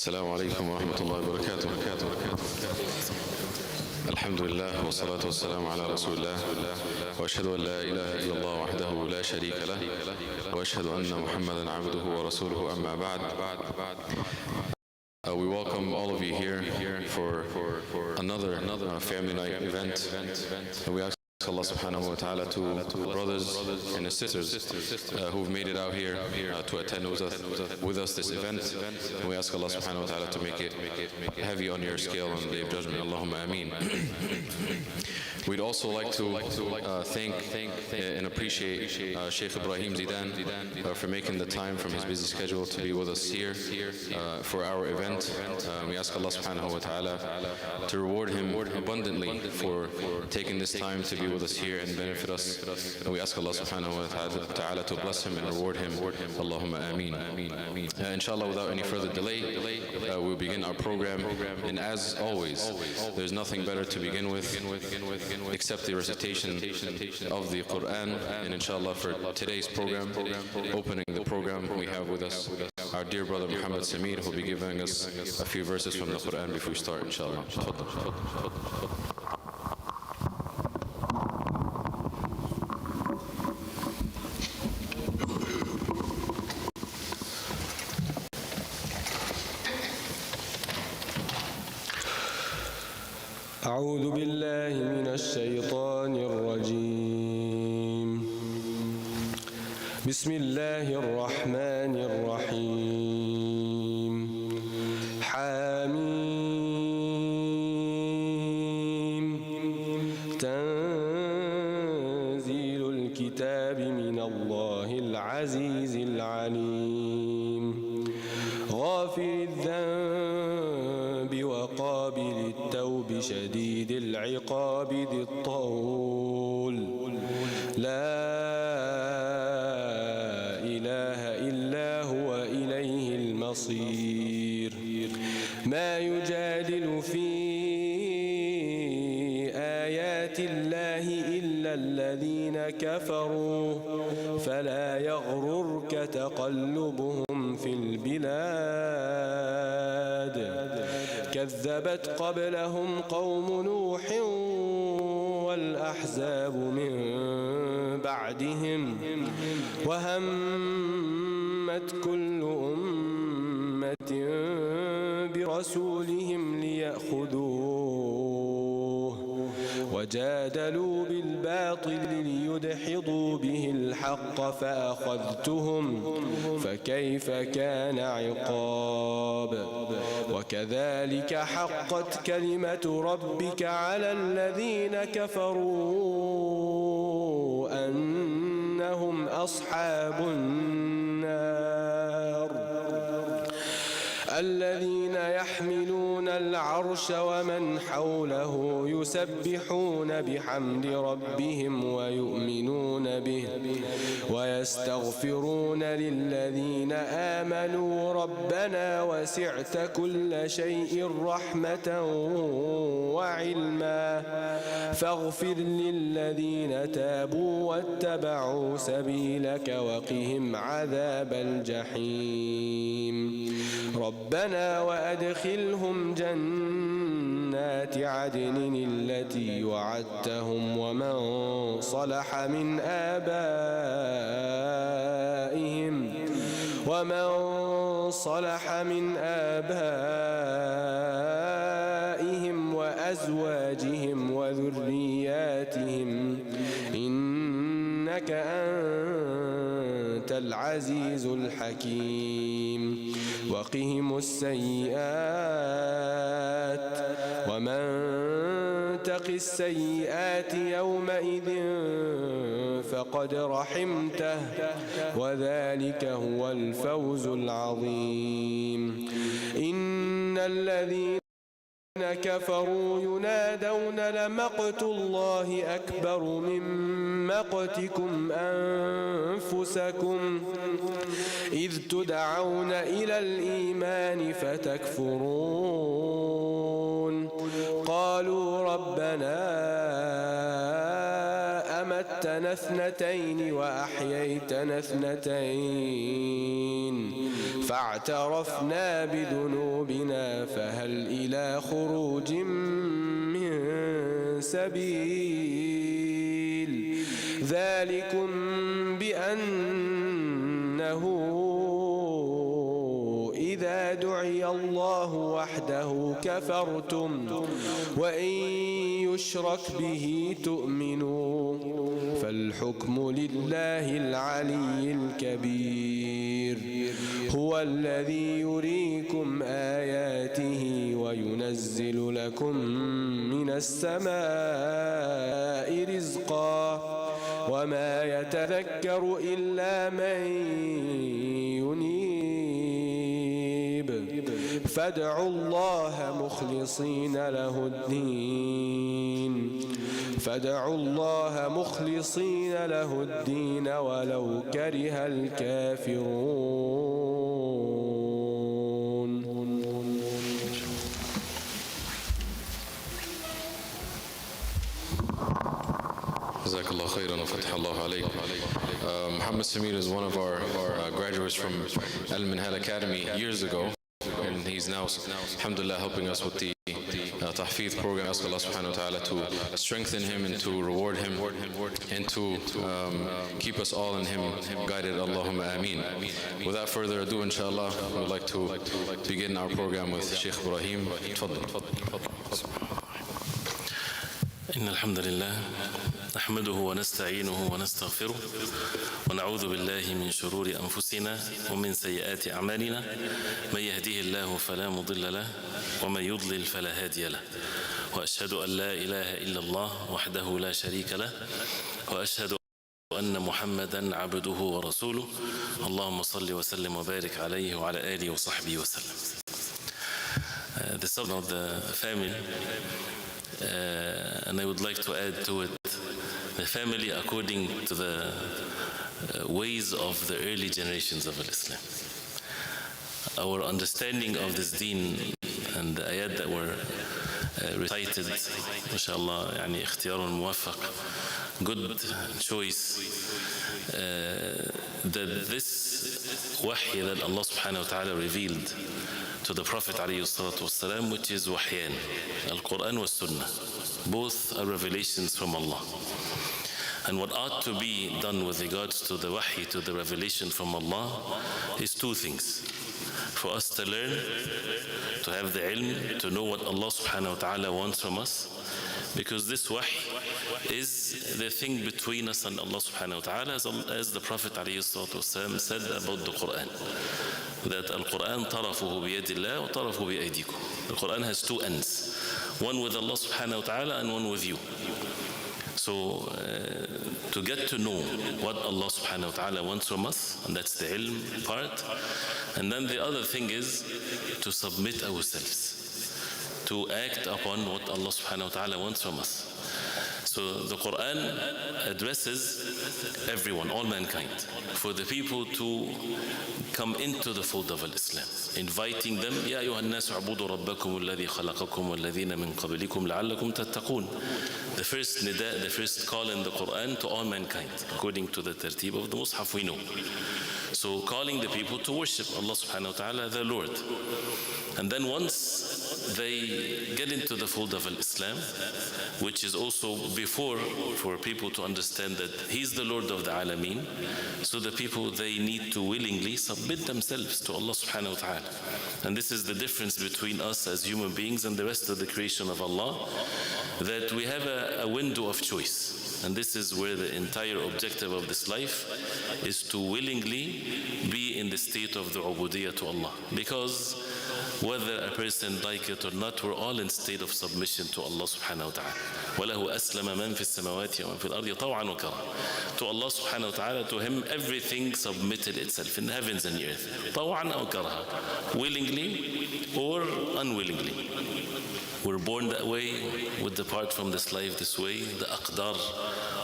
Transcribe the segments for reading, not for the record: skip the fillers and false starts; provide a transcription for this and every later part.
السلام عليكم ورحمة الله وبركاته. الحمد لله والصلاة والسلام على رسول الله، وأشهد أن لا إله إلا الله وحده لا شريك له، وأشهد أن محمدا عبده ورسوله. أما بعد. We welcome all of you here for another family night event. We ask Allah subhanahu wa ta'ala to brothers and sisters who've made it out here to attend with us this event. And we ask Allah subhanahu wa ta'ala to make it heavy on your scale on the Day of Judgment. Allahumma ameen. We'd also like to thank and appreciate Sheikh Ibrahim Zidan for making the time from his busy schedule to be with us here for our event. We ask Allah subhanahu wa ta'ala to reward him abundantly for taking this time to be with us here and benefit us. And we ask Allah subhanahu wa ta'ala to bless him and reward him. Allahumma ameen. Inshallah, without any further delay, we'll begin our program. And as always, there's nothing better to begin with except the recitation of the Quran. And inshallah, for today's program, opening the program, we have with us our dear brother Muhammad Samir, who will be giving us a few verses from the Quran before we start, inshallah. أعوذ بالله من الشيطان الرجيم. بسم الله الرحمن الرحيم. حاميم. تنزيل الكتاب من الله العزيز العليم. غافر الذنب وقابل التوب شديد العقاب ذي الطول. لا إله إلا هو إليه المصير. ما يجادل في آيات الله إلا الذين كفروا فلا يغررك تقلبهم في البلاد. كذبت قبلهم قوم نوح والأحزاب من بعدهم وهمت كل أمة برسولهم ليأخذوه وجادلوا بالباطل ليدحضوا به الحق فأخذتهم فكيف كان عقاب. وكذلك حقت كلمة ربك على الذين كفروا أنهم أصحاب النار. الذين يحملون العرش ومن حوله يسبحون بحمد ربهم ويؤمنون به ويستغفرون للذين آمنوا ربنا وسعت كل شيء رحمة وعلما فاغفر للذين تابوا واتبعوا سبيلك وقهم عذاب الجحيم. ربنا وأدخلهم جنات عدن التي وعدتهم ومن صلح من آبائهم وأزواجهم وذرياتهم إنك أنت العزيز الحكيم. وقهم السيئات ومن تق السيئات يومئذ فقد رحمته وذلك هو الفوز العظيم. إن الذين كفروا ينادون لمقت الله أكبر من مقتكم أنفسكم إذ تدعون إلى الإيمان فتكفرون. قالوا ربنا أمتنا اثنتين وأحييتنا اثنتين فاعترفنا بذنوبنا فهل إلى خروج من سبيل ذلكم بأنه إذا دعي الله وحده كفرتم وإن يشرك به تؤمنوا فالحكم لله العلي الكبير هو الذي يريكم آياته وينزل لكم من السماء رزقا وما يتذكر إلا من ينيب فادعوا الله مخلصين له الدين ولو كره الكافرون. Jazakallah khairan wa fathallahu alayk. Muhammad Samir is one of our graduates from Al-Minhal Academy years ago, and he's now, alhamdulillah, helping us with the Tahfidh program. Ask Allah subhanahu wa ta'ala to strengthen him and to reward him and to keep us all in him guided. Allahumma ameen. Without further ado, inshallah, we would like to begin our program with Sheikh Ibrahim. إن الحمد لله نحمده ونستعينه ونستغفره ونعوذ بالله من شرور أنفسنا ومن سيئات أعمالنا من يهديه الله فلا مضل له ومن يضلل فلا هادي له وأشهد أن لا إله إلا الله وحده لا شريك له وأشهد أن محمدا عبده ورسوله اللهم صل وسلم وبارك عليه وعلى آله وصحبه وسلم. The subject of the family, and I would like to add to it the family according to the ways of the early generations of Islam. Our understanding of this deen and the ayat that were recited, mashallah, yani ikhtiyarun muwaffaq, good choice, that this wahy that Allah subhanahu wa ta'ala revealed to the Prophet ﷺ, which is wahyan, Al-Quran wa Sunnah. Both are revelations from Allah. And what ought to be done with regards to the wahy, to the revelation from Allah, is two things. For us to learn, to have the ilm, to know what Allah subhanahu wa ta'ala wants from us, because this wahy is the thing between us and Allah subhanahu wa ta'ala, as the Prophet ﷺ said about the Quran. That Al-Quran طرفه بيد الله وطرفه بأيديكم. The Quran has two ends, one with Allah subhanahu wa ta'ala and one with you. So to get to know what Allah subhanahu wa ta'ala wants from us, and that's the ilm part, and then the other thing is to submit ourselves, to act upon what Allah subhanahu wa ta'ala wants from us. So the Quran addresses everyone, all mankind, for the people to come into the fold of Islam, inviting them, يا أيها الناس اعبدوا ربكم الذي خلقكم والذين من قبلكم لعلكم تتقون. The first nida, the first call in the Quran to all mankind, according to the tertib of the Mus'haf we know. So calling the people to worship Allah subhanahu wa ta'ala, their Lord. And then once they get into the fold of Islam, which is also before for people to understand that He's the Lord of the Alameen, so the people, they need to willingly submit themselves to Allah subhanahu wa ta'ala. And this is the difference between us as human beings and the rest of the creation of Allah, that we have a window of choice. And this is where the entire objective of this life is to willingly be in the state of the ubudiyyah to Allah. Because whether a person like it or not, we're all in state of submission to Allah subhanahu wa ta'ala. وَلَهُ أَسْلَمَ مَنْ فِي السَّمَوَاتِ وَمَنْ فِي الْأَرْضِ طَوْعًا وَكَرْهًا. To Allah subhanahu wa ta'ala, to Him everything submitted itself in the heavens and the earth. طَوْعًا أَوْ كَرْهًا. Willingly or unwillingly. We're born that way, we depart from this life this way, the aqdar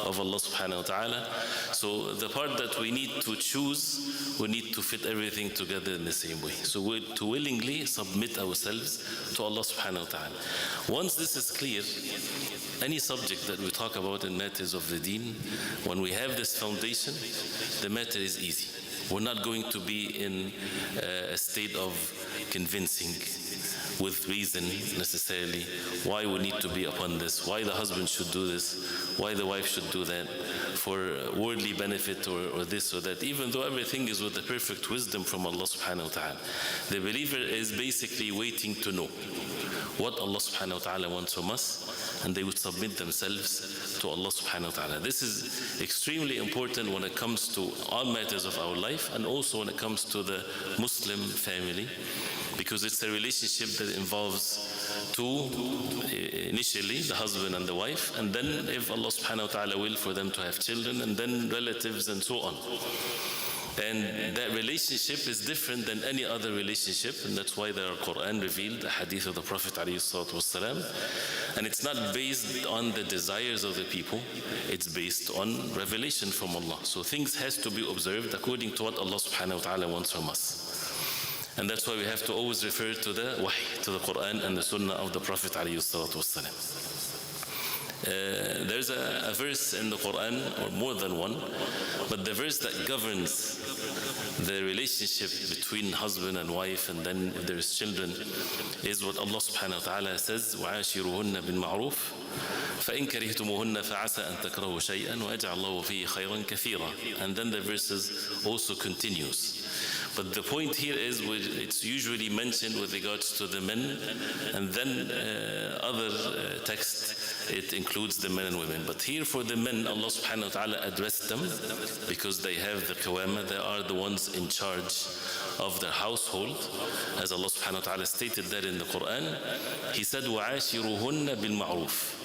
of Allah subhanahu wa ta'ala. So the part that we need to choose, we need to fit everything together in the same way. So we to willingly submit ourselves to Allah subhanahu wa ta'ala. Once this is clear, any subject that we talk about in matters of the deen, when we have this foundation, the matter is easy. We're not going to be in a state of convincing with reason necessarily why we need to be upon this, why the husband should do this, why the wife should do that, for worldly benefit or this or that, even though everything is with the perfect wisdom from Allah subhanahu wa ta'ala. The believer is basically waiting to know what Allah subhanahu wa ta'ala wants from us, and they would submit themselves to Allah subhanahu wa ta'ala. This is extremely important when it comes to all matters of our life, and also when it comes to the Muslim family, because it's a relationship that involves two, initially the husband and the wife, and then if Allah subhanahu wa ta'ala will, for them to have children, and then relatives and so on. And that relationship is different than any other relationship, and that's why the Quran revealed the hadith of the Prophet ﷺ. And it's not based on the desires of the people, it's based on revelation from Allah. So things has to be observed according to what Allah subhanahu wa ta'ala wants from us. And that's why we have to always refer to the wahy, to the Quran and the Sunnah of the Prophet ﷺ. There's a verse in the Quran, or more than one, but the verse that governs the relationship between husband and wife, and then if there is children, is what Allah subhanahu wa ta'ala says, وَعَاشِرُهُنَّ بِالْمَعْرُوفِ فَإِنْ كَرِهْتُمُوهُنَّ فَعَسَىٰ أَن تَكْرَهُوا شَيْئًا وَيَجْعَلَ اللَّهُ فِيهِ خَيْرًا كَثِيرًا. And then the verses also continues. But the point here is it's usually mentioned with regards to the men, and then other texts, it includes the men and women. But here for the men, Allah subhanahu wa ta'ala addressed them because they have the qawama, they are the ones in charge of their household. As Allah subhanahu wa ta'ala stated that in the Quran, He said, وَعَاشِرُهُنَّ بِالْمَعْرُوفِ.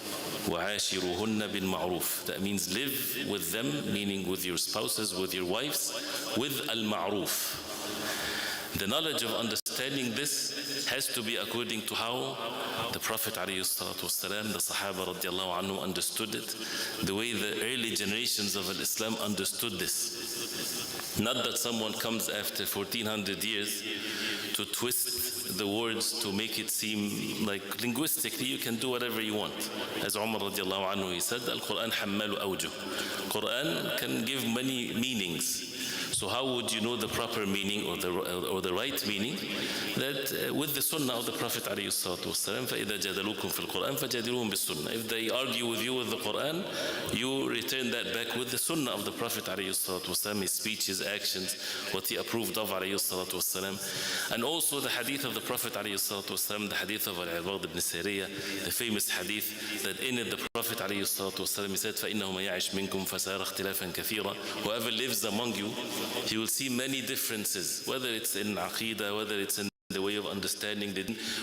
وَعَاشِرُهُنَّ بِالْمَعْرُوفِ. That means live with them, meaning with your spouses, with your wives, with al-ma'ruf. The knowledge of understanding this has to be according to how the Prophet ﷺ, the Sahaba radiallahu anhu understood it, the way the early generations of Islam understood this. Not that someone comes after 1400 years to twist the words to make it seem like linguistically you can do whatever you want. As Umar radiallahu anhu, he said, Al-Quran hammalu awjuh. Quran can give many meanings. So how would you know the proper meaning or the right meaning? That with the Sunnah of the Prophet ﷺ, فَإِذَا جَادَلُوكُمْ فِي الْقُرْآنِ فَجَادِلُوهُمْ بِالسُّنَّةِ. If they argue with you with the Quran, you return that back with the Sunnah of the Prophet ﷺ, his speech, his actions, what he approved of ﷺ. And also the hadith of the Prophet ﷺ, the hadith of Al-Ibad ibn Sariya, the famous hadith that in it the Prophet ﷺ, he said, فَإِنَّهُ مَا يَعِشْ مِنْكُمْ فَسَيَرَى اخْتِلَافًا كَثِيرًا. Whoever lives among you, he will see many differences, whether it's in Aqidah, whether it's in the way of understanding,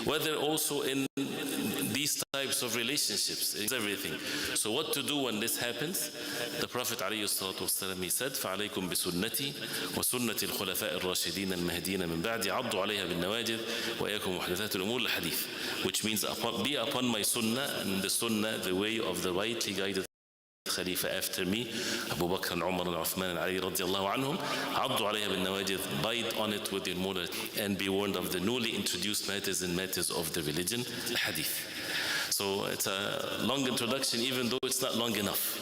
whether also in these types of relationships, it's everything. So what to do when this happens? The Prophet ﷺ, he said, فَعَلَيْكُمْ بِسُنَّتِي وَسُنَّةِ الْخُلَفَاءِ الرَّاشِدِينَ الْمَهْدِينَ مِنْ بَعْدِ عَضُّوا عَلَيْهَا بِالنَّوَاجِذِ وَإِيَّاكُمْ وَمُحْدَثَاتِ الْأُمُورِ الْحَدِيثِ. Which means be upon my sunnah, and the sunnah, the way of the rightly guided Khalifa after me, Abu Bakr and Umar and Uthman and Ali radiallahu anhum, عَضُّوا عَلَيْهَا بِالنَّوَاجِذِ. Bite on it with your murder and be warned of the newly introduced matters and matters of the religion, hadith. So it's a long introduction, even though it's not long enough.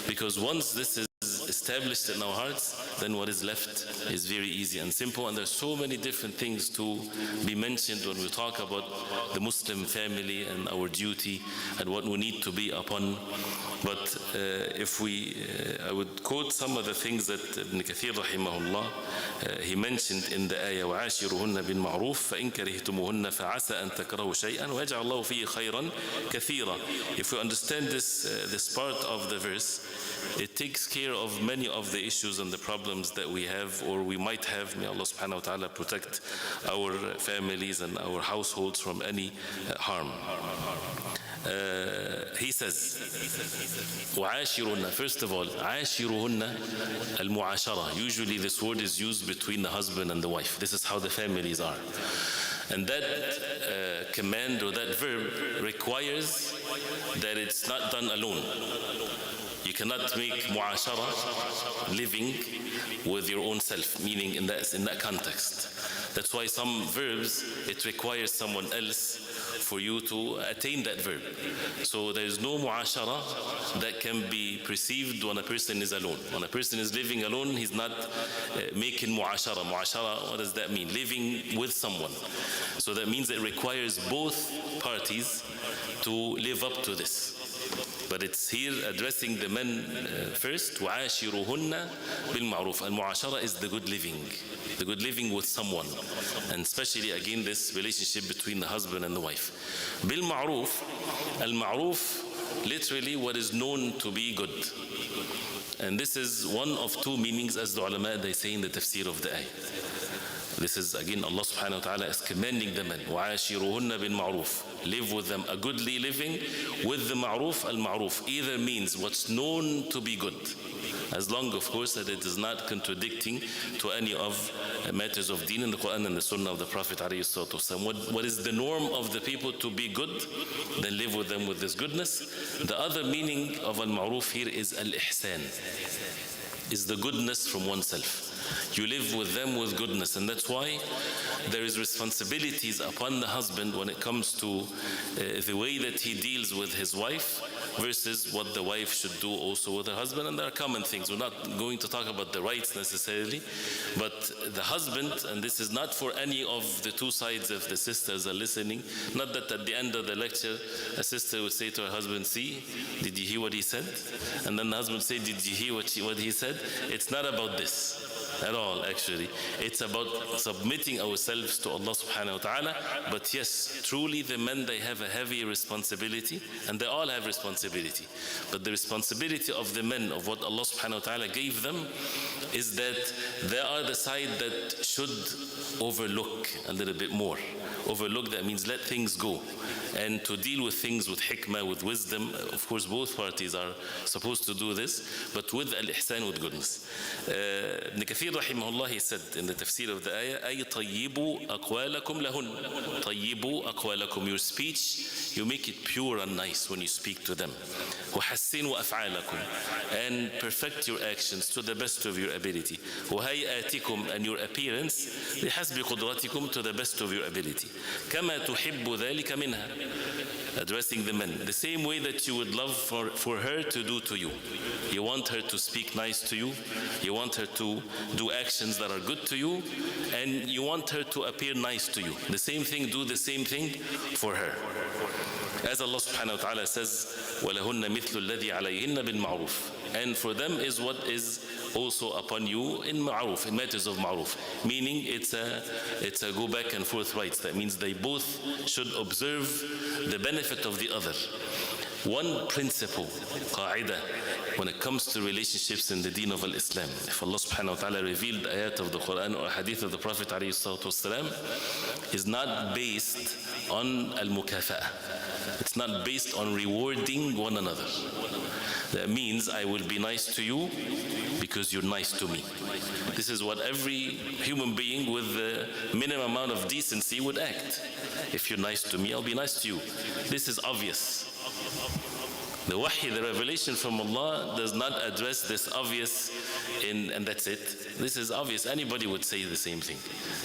Because once this is established in our hearts, then what is left is very easy and simple. And there's so many different things to be mentioned when we talk about the Muslim family and our duty and what we need to be upon. But I would quote some of the things that Ibn Kathir rahimahullah, he mentioned in the ayah, وَعَاشِرُهُنَّ بِالْمَعْرُوفِ فَإِنْ كَرِهْتُمُهُنَّ فَعَسَىٰ أَن تَكْرَهُوا شَيْئًا وَيَجْعَلَ اللَّهُ فِيهِ خَيْرًا كَثِيرًا. If we understand this part of the verse, it takes care of many of the issues and the problems that we have or we might have. May Allah subhanahu wa ta'ala protect our families and our households from any harm. He says, وَعَاشِرُهُنَّ. First of all, عَاشِرُهُنَّ al-mu'ashara. Usually this word is used between the husband and the wife. This is how the families are. And that command or that verb requires that it's not done alone. You cannot make mu'ashara, living with your own self, meaning in that context. That's why some verbs, it requires someone else for you to attain that verb. So there is no mu'ashara that can be perceived when a person is alone. When a person is living alone, he's not making mu'ashara. Mu'ashara, what does that mean? Living with someone. So that means it requires both parties to live up to this. But it's here addressing the men first. وَعَاشِرُهُنَّ بِالْمَعْرُوفِ. Al-mu'ashara is the good living with someone, and especially again this relationship between the husband and the wife. Bil-ma'ruf, al-ma'ruf, literally what is known to be good. And this is one of two meanings, as the ulama they say in the tafsir of the ayah. This is again Allah subhanahu wa ta'ala is commanding the men, وَعَاشِرُهُنَّ بِالْمَعْرُوفِ. Live with them a goodly living with the ma'ruf. Al-ma'ruf either means what's known to be good, as long of course that it is not contradicting to any of matters of deen in the Quran and the Sunnah of the Prophet ﷺ. What is the norm of the people to be good, then live with them with this goodness. The other meaning of al-ma'ruf here is al-ihsan, is the goodness from oneself. You live with them with goodness, and that's why there is responsibilities upon the husband when it comes to the way that he deals with his wife versus what the wife should do also with her husband. And there are common things. We're not going to talk about the rights necessarily, but the husband, and this is not for any of the two sides if the sisters are listening, not that at the end of the lecture a sister would say to her husband, see, did you hear what he said? And then the husband would say, did you hear what he said? It's not about this at all, actually. It's about submitting ourselves to Allah subhanahu wa ta'ala. But yes, truly the men, they have a heavy responsibility, and they all have responsibility. But the responsibility of the men, of what Allah subhanahu wa ta'ala gave them, is that they are the side that should overlook a little bit more. Overlook, that means let things go. And to deal with things with hikmah, with wisdom. Of course, both parties are supposed to do this, but with al-ihsan, with goodness. Ibn Kathir rahimahullah, he said in the tafsir of the ayah, أي طيبوا أقوالكم لهن. طيبوا أقوالكم. Your speech, you make it pure and nice when you speak to them. وحسنوا أفعالكم. And perfect your actions to the best of your ability. وهيئاتكم, and your appearance بحسب قدرتكم, to the best of your ability. كما تحب ذلك منها. Addressing the men, the same way that you would love for her to do to you. You want her to speak nice to you, you want her to do actions that are good to you, and you want her to appear nice to you. The same thing, do the same thing for her. As Allah subhanahu wa ta'ala says, وَلَهُنَّ مِثْلُ الَّذِي عَلَيْهِنَّ بِالْمَعْرُوفِ. And for them is what is also upon you in ma'ruf, in matters of ma'ruf. Meaning it's a go back and forth rights. That means they both should observe the benefit of the other. One principle, qa'idah, when it comes to relationships in the deen of Islam, if Allah subhanahu wa ta'ala revealed ayat of the Quran or hadith of the Prophet ﷺ, is not based on al-mukafa'ah. It's not based on rewarding one another. That means I will be nice to you because you're nice to me. This is what every human being with the minimum amount of decency would act. If you're nice to me, I'll be nice to you. This is obvious. The wahy, the revelation from Allah, does not address this obvious and that's it. This is obvious. Anybody would say the same thing.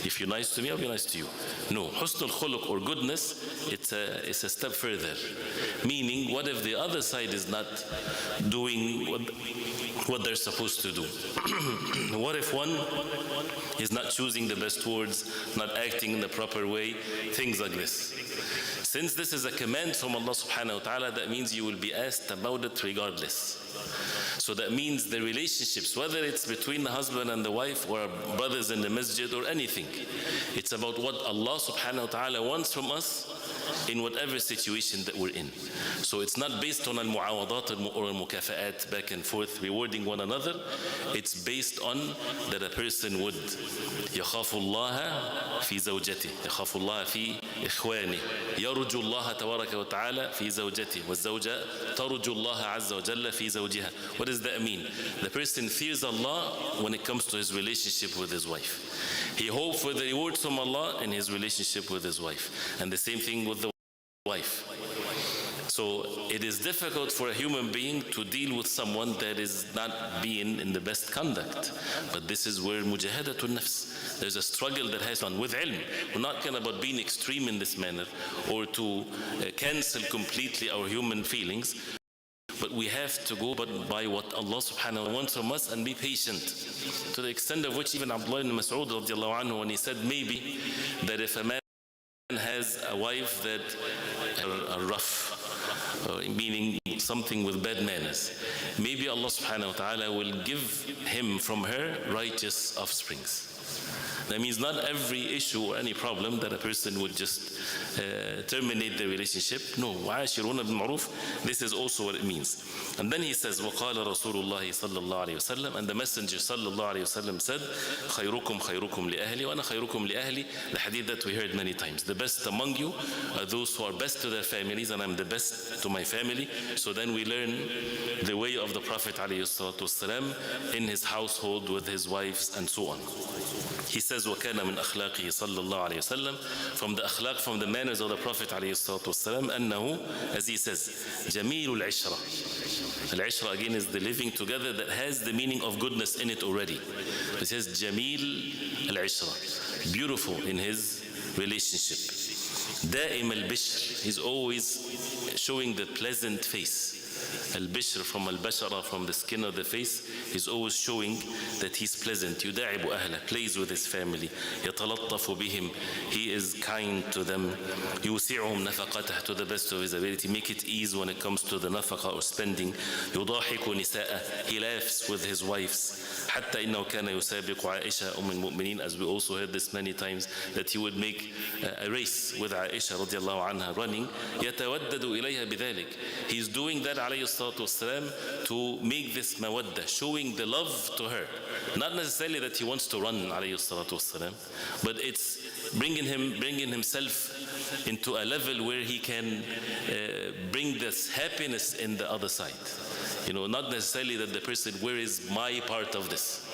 If you're nice to me, I'll be nice to you. No, husn al-khuluq, or goodness, it's a step further. Meaning, what if the other side is not doing what they're supposed to do? What if one is not choosing the best words, not acting in the proper way, things like this? Since this is a command from Allah subhanahu wa ta'ala, that means you will be asked about it regardless. So that means the relationships, whether it's between the husband and the wife or brothers in the masjid or anything, it's about what Allah subhanahu wa ta'ala wants from us in whatever situation that we're in. So it's not based on al-mu'awadat or al-mukafa'at, back and forth, rewarding one another. It's based on that a person would يخاف الله في زوجته, يخاف الله في إخوانه, يرجو الله تبارك وتعالى في زوجته, والزوجة ترجو الله عز وجل في زوجها. What does that mean? The person fears Allah when it comes to his relationship with his wife. He hopes for the rewards from Allah in his relationship with his wife. And the same thing with the wife. So it is difficult for a human being to deal with someone that is not being in the best conduct. But this is where mujahadatun nafs. There's a struggle that has done with ilm. We're not talking about being extreme in this manner or to cancel completely our human feelings. But we have to go by what Allah subhanahu wa ta'ala wants from us and be patient. To the extent of which even Abdullah ibn Mas'ud radiallahu anhu, when he said maybe that if a man has a wife that are rough, meaning something with bad manners, maybe Allah subhanahu wa ta'ala will give him from her righteous offsprings. That means not every issue or any problem that a person would just terminate the relationship. No, وَعَاشِرُونَ بِالْمَعْرُوفِ. This is also what it means. And then he says, وَقَالَ رَسُولُ اللَّهِ صَلَّى اللَّهُ عَلَيْهِ وسلم, and the Messenger صلى الله عليه وسلم said, خَيْرُكُمْ خَيْرُكُمْ لِأَهْلِ وَأَنَا خَيْرُكُمْ لِأَهْلِ. The hadith that we heard many times. The best among you are those who are best to their families, and I'm the best to my family. So then we learn the way of the Prophet ﷺ in his household with his wives and so on. He says, وَكَانَ مِنْ أَخْلَاقِهِ صَلَّى اللَّهُ عَلَيْهِ وسلم, from the akhlaq, from the manners of the Prophet ﷺ, أنه, as he says, جَمِيلُ الْعِشْرَةِ. Al-ishra again is the living together that has the meaning of goodness in it already. It says Jamil al-ishra, beautiful in his relationship. Da'im al-bishr, he's always showing the pleasant face. Al-bishr from al-bashara, from the skin of the face, he's always showing that he's pleasant. Yuda'ibu ahla, plays with his family. Yatalattafu bihim, he is kind to them. Yusi'uhum nafaqatah, to the best of his ability. Make it ease when it comes to the nafaqa or spending. Yudahiku nisa'a, he laughs with his wives. حتى إنه كان يسابق عائشة أم المؤمنين, as we also heard this many times, that he would make a race with Aisha رضي الله عنها running. يتودد إليها بذلك, he's doing that عليه الصلاة والسلام to make this mawadda, showing the love to her. Not necessarily that he wants to run عليه الصلاة والسلام, but it's bringing himself into a level where he can bring this happiness in the other side. You know, not necessarily that the person, where is my part of this?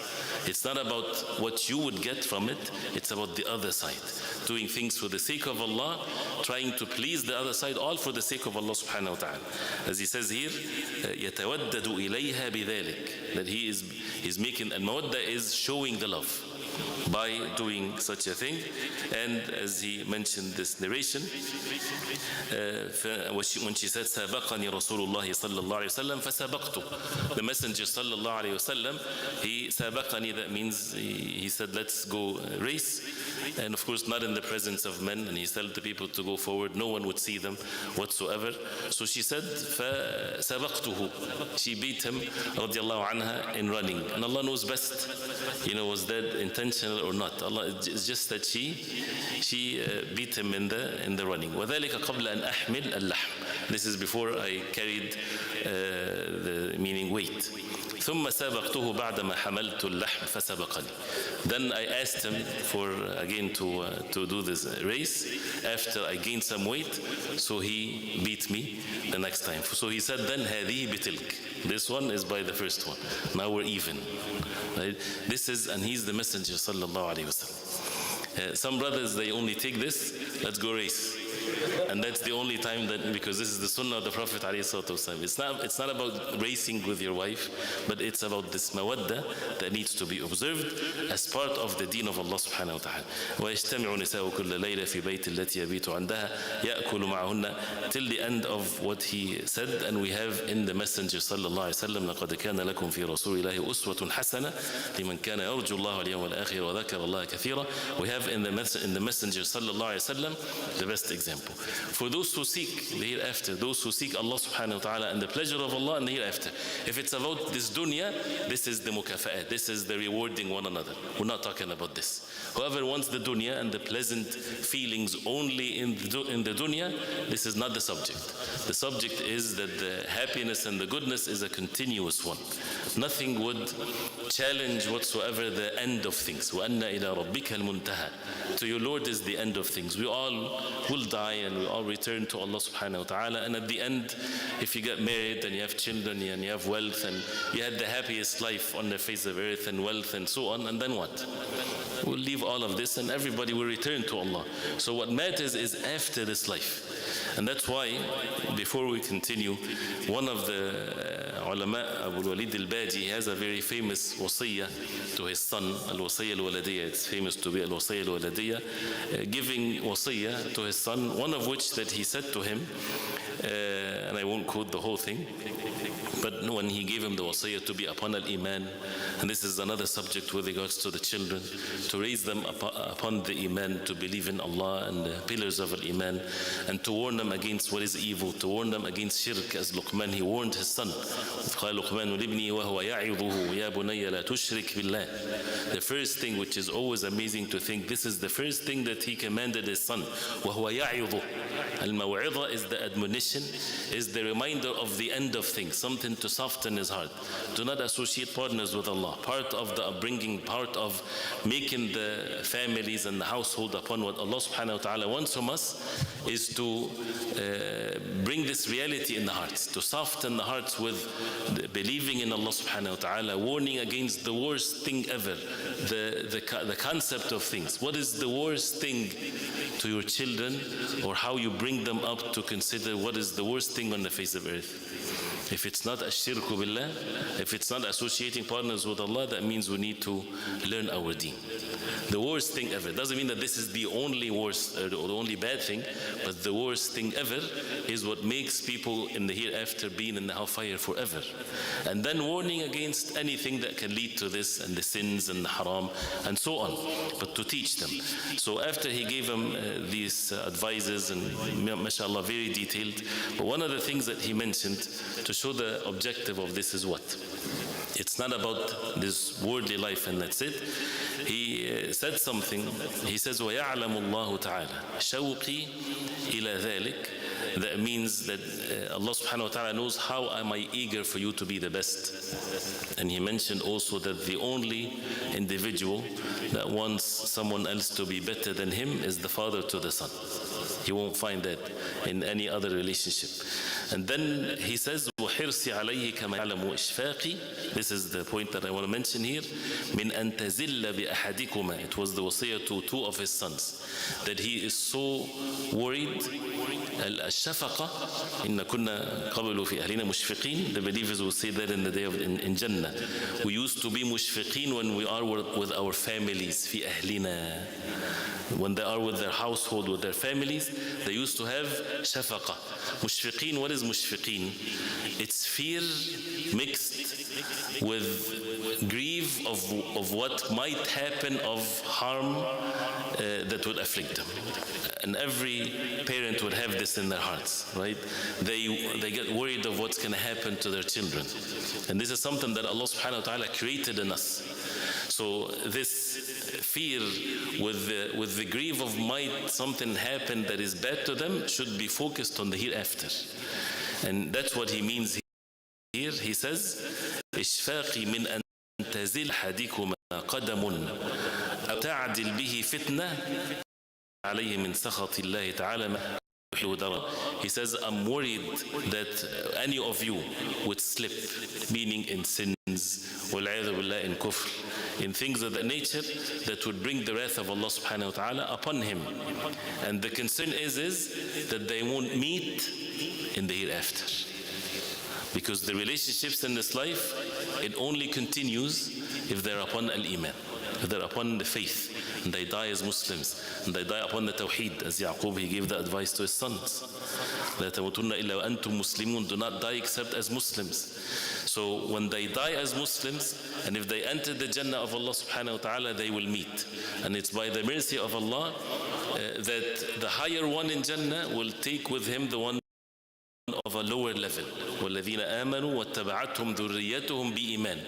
It's not about what you would get from it, it's about the other side. Doing things for the sake of Allah, trying to please the other side, all for the sake of Allah subhanahu wa ta'ala. As he says here, يَتَوَدَّدُ إِلَيْهَا بِذَلِكَ, that he's making, and mawadda is showing the love by doing such a thing. And as he mentioned this narration, when she said سابقني رسول الله صلى الله عليه وسلم فسابقته, the Messenger صلى الله عليه وسلم, he سابقني, that means he said let's go race, and of course not in the presence of men, and he told the people to go forward, no one would see them whatsoever. So she said فسابقته, she beat him رضي الله عنها in running, and Allah knows best, you know, was that intentional or not. Allah, it's just that she beat him in the running. وذلك قبل أن أحمل اللحم, this is before I carried the meaning weight. ثم سابقته بعدما حملت اللحم فسبقني. Then I asked him for again to do this race after I gained some weight, so he beat me the next time. So he said, then هذه بتلك, this one is by the first one, now we're even. Right? This is, and he's the Messenger sallallahu alaihi wasallam. Some brothers, they only take this, let's go race. And that's the only time that, because this is the sunnah of the Prophet ﷺ. It's not about racing with your wife, but it's about this mawadda that needs to be observed as part of the deen of Allah subhanahu wa ta'ala. وَيَجْتَمِعُ نِسَاءُ كُلَّ لَيْلَ فِي بَيْتِ الَّتِي يَبِيتُ عَنْدَهَا يَأْكُلُ مَعَهُنَّ, till the end of what he said. And we have in the Messenger sallallahu alayhi wa sallam, لَقَدْ كَانَ لَكُمْ فِي رَسُولِ اللَّهِ أُسْوَةٌ حَسَنَةٌ لِمَنْ كَانَ يَرْجُو اللَّهَ وَالْيَوْمَ الْآخِرَ وَذَكَرَ اللَّهَ كَثِيرًا. We have in the Messenger sallallahu alayhi wa sallam the best example. For those who seek the hereafter, those who seek Allah subhanahu wa ta'ala and the pleasure of Allah and the hereafter. If it's about this dunya, this is the mukafa'at, this is the rewarding one another. We're not talking about this. Whoever wants the dunya and the pleasant feelings only in the dunya, this is not the subject. The subject is that the happiness and the goodness is a continuous one. Nothing would challenge whatsoever the end of things. وَأَنَّ إِلَىٰ رَبِّكَ الْمُنْتَهَى, to your Lord is the end of things. We all will die and we all return to Allah subhanahu wa ta'ala. And at the end, if you get married and you have children and you have wealth and you had the happiest life on the face of earth and wealth and so on, and then what? We'll leave all of this and everybody will return to Allah. So what matters is after this life. And that's why, before we continue, one of the ulama, Abu Walid al-Badi, has a very famous wasiyah to his son, al-wasiyah al-waladiyah. It's famous to be al-wasiyah al-waladiyah, giving wasiyah to his son, one of which that he said to him, and I won't quote the whole thing, but when he gave him the wasiyah to be upon al-iman, and this is another subject with regards to the children, to raise them upon the iman, to believe in Allah and the pillars of al-iman, and to warn them against what is evil, to warn them against shirk, as Luqman, he warned his son. The first thing, which is always amazing to think, this is the first thing that he commanded his son. Al-maw'idha is the admonition, is the reminder of the end of things, something to soften his heart. Do not associate partners with Allah. Part of the upbringing, part of making the families and the household upon what Allah subhanahu wa ta'ala wants from us, is to bring this reality in the hearts, to soften the hearts with believing in Allah subhanahu wa ta'ala, warning against the worst thing ever, the concept of things. What is the worst thing to your children, or how you bring them up to consider what is the worst thing on the face of earth? If it's not ash-shirku billah, if it's not associating partners with Allah, that means we need to learn our deen. The worst thing ever. Doesn't mean that this is the only worst or the only bad thing, but the worst thing ever is what makes people in the hereafter being in the hellfire forever. And then warning against anything that can lead to this, and the sins and the haram and so on, but to teach them. So after he gave them these advices, and mashallah, very detailed, but one of the things that he mentioned to show the objective of this is what? It's not about this worldly life and that's it. He said something. He says, وَيَعْلَمُ اللَّهُ تَعَالَى شَوْقِي إِلَى ذَلِكَ. That means that Allah subhanahu wa ta'ala knows how am I eager for you to be the best. And he mentioned also that the only individual that wants someone else to be better than him is the father to the son. You won't find that in any other relationship. And then he says, وَحِرْصِ عَلَيْهِ كَمَا يَعْلَمُ إِشْفَاقِي. This is the point that I want to mention here. مِنْ أَن تَزِلَّ بِأَحَدِكُمَا. It was the wasiyah to two of his sons, that he is so worried. الشفقة إن كنا قبل في أهلنا مشفقين. The believers will say that in the day of in Jannah. We used to be mushfiqeen when we are with our families. في أهلنا. When they are with their household, with their families, they used to have shafaqa. Mushfiqeen, what is mushfiqeen? It's fear mixed with grief of what might happen of harm that would afflict them. And every parent would have this in their hearts, right? They get worried of what's going to happen to their children. And this is something that Allah subhanahu wa ta'ala created in us. So this fear with the grief of might something happen that is bad to them should be focused on the hereafter. And that's what he means here. He says, إشفاقي من أن تزل حديكما قدم أو تعدل به فتنة عليه من سخط الله تعالى. He says, I'm worried that any of you would slip, meaning in sins, وَالْعِيَذُ بِاللَّهِ in kufr, in things of that nature that would bring the wrath of Allah subhanahu wa ta'ala upon him. And the concern is that they won't meet in the hereafter. Because the relationships in this life, it only continues if they're upon al-iman, if they're upon the faith, and they die as Muslims, and they die upon the tawheed, as Yaqub, he gave the advice to his sons. لَا تَمُوتُنَّ إِلَّا وَأَنْتُمْ مُسْلِمُونَ. Do not die except as Muslims. So when they die as Muslims, and if they enter the Jannah of Allah subhanahu wa ta'ala, they will meet. And it's by the mercy of Allah that the higher one in Jannah will take with him the one of a lower level. والذين آمنوا واتبعتهم ذريتهم بإيمان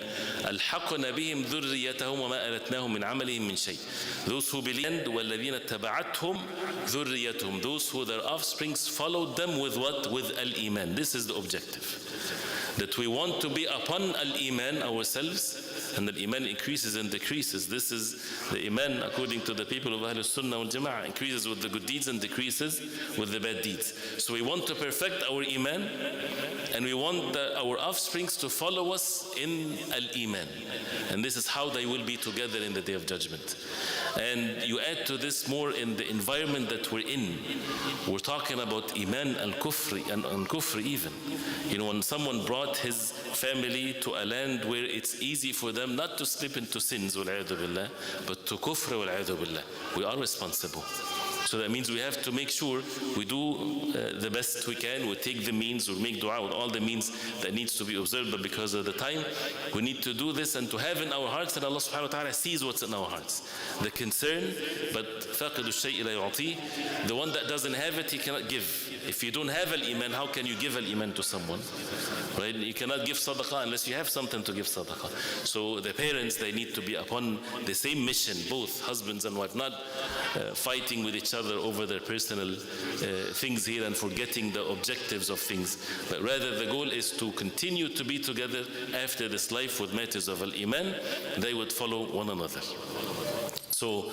ألحقنا بهم ذريتهم وما ألتناهم من عملهم من شيء. Those who believed, والذين اتبعتهم ذريتهم, those who their offsprings followed them with what? With al-iman. This is the objective. That we want to be upon al-iman ourselves, and the iman increases and decreases. This is the iman according to the people of Ahlul Sunnah wal Jama'ah, increases with the good deeds and decreases with the bad deeds. So we want to perfect our iman, and we want our offsprings to follow us in al-iman. And this is how they will be together in the Day of Judgment. And you add to this more in the environment that we're in. We're talking about iman al-kufri and kufri even. You know, when someone brought his family to a land where it's easy for them not to slip into sins, wal-'iyadhu billah, but to kufr, wal-'iyadhu billah, we are responsible. So that means we have to make sure we do the best we can. We take the means, we make dua with all the means that needs to be observed. But because of the time, we need to do this and to have in our hearts, and Allah subhanahu wa ta'ala sees what's in our hearts. The concern, but فَاقِدُ الشَّيْءِ لَا يُعْطِيهِ, the one that doesn't have it, he cannot give. If you don't have al-iman, how can you give al-iman to someone? Right? You cannot give sadaqah unless you have something to give sadaqah. So the parents, they need to be upon the same mission, both husbands and wife, not fighting with each other over their personal things here and forgetting the objectives of things. But rather the goal is to continue to be together after this life with matters of al-iman. They would follow one another. So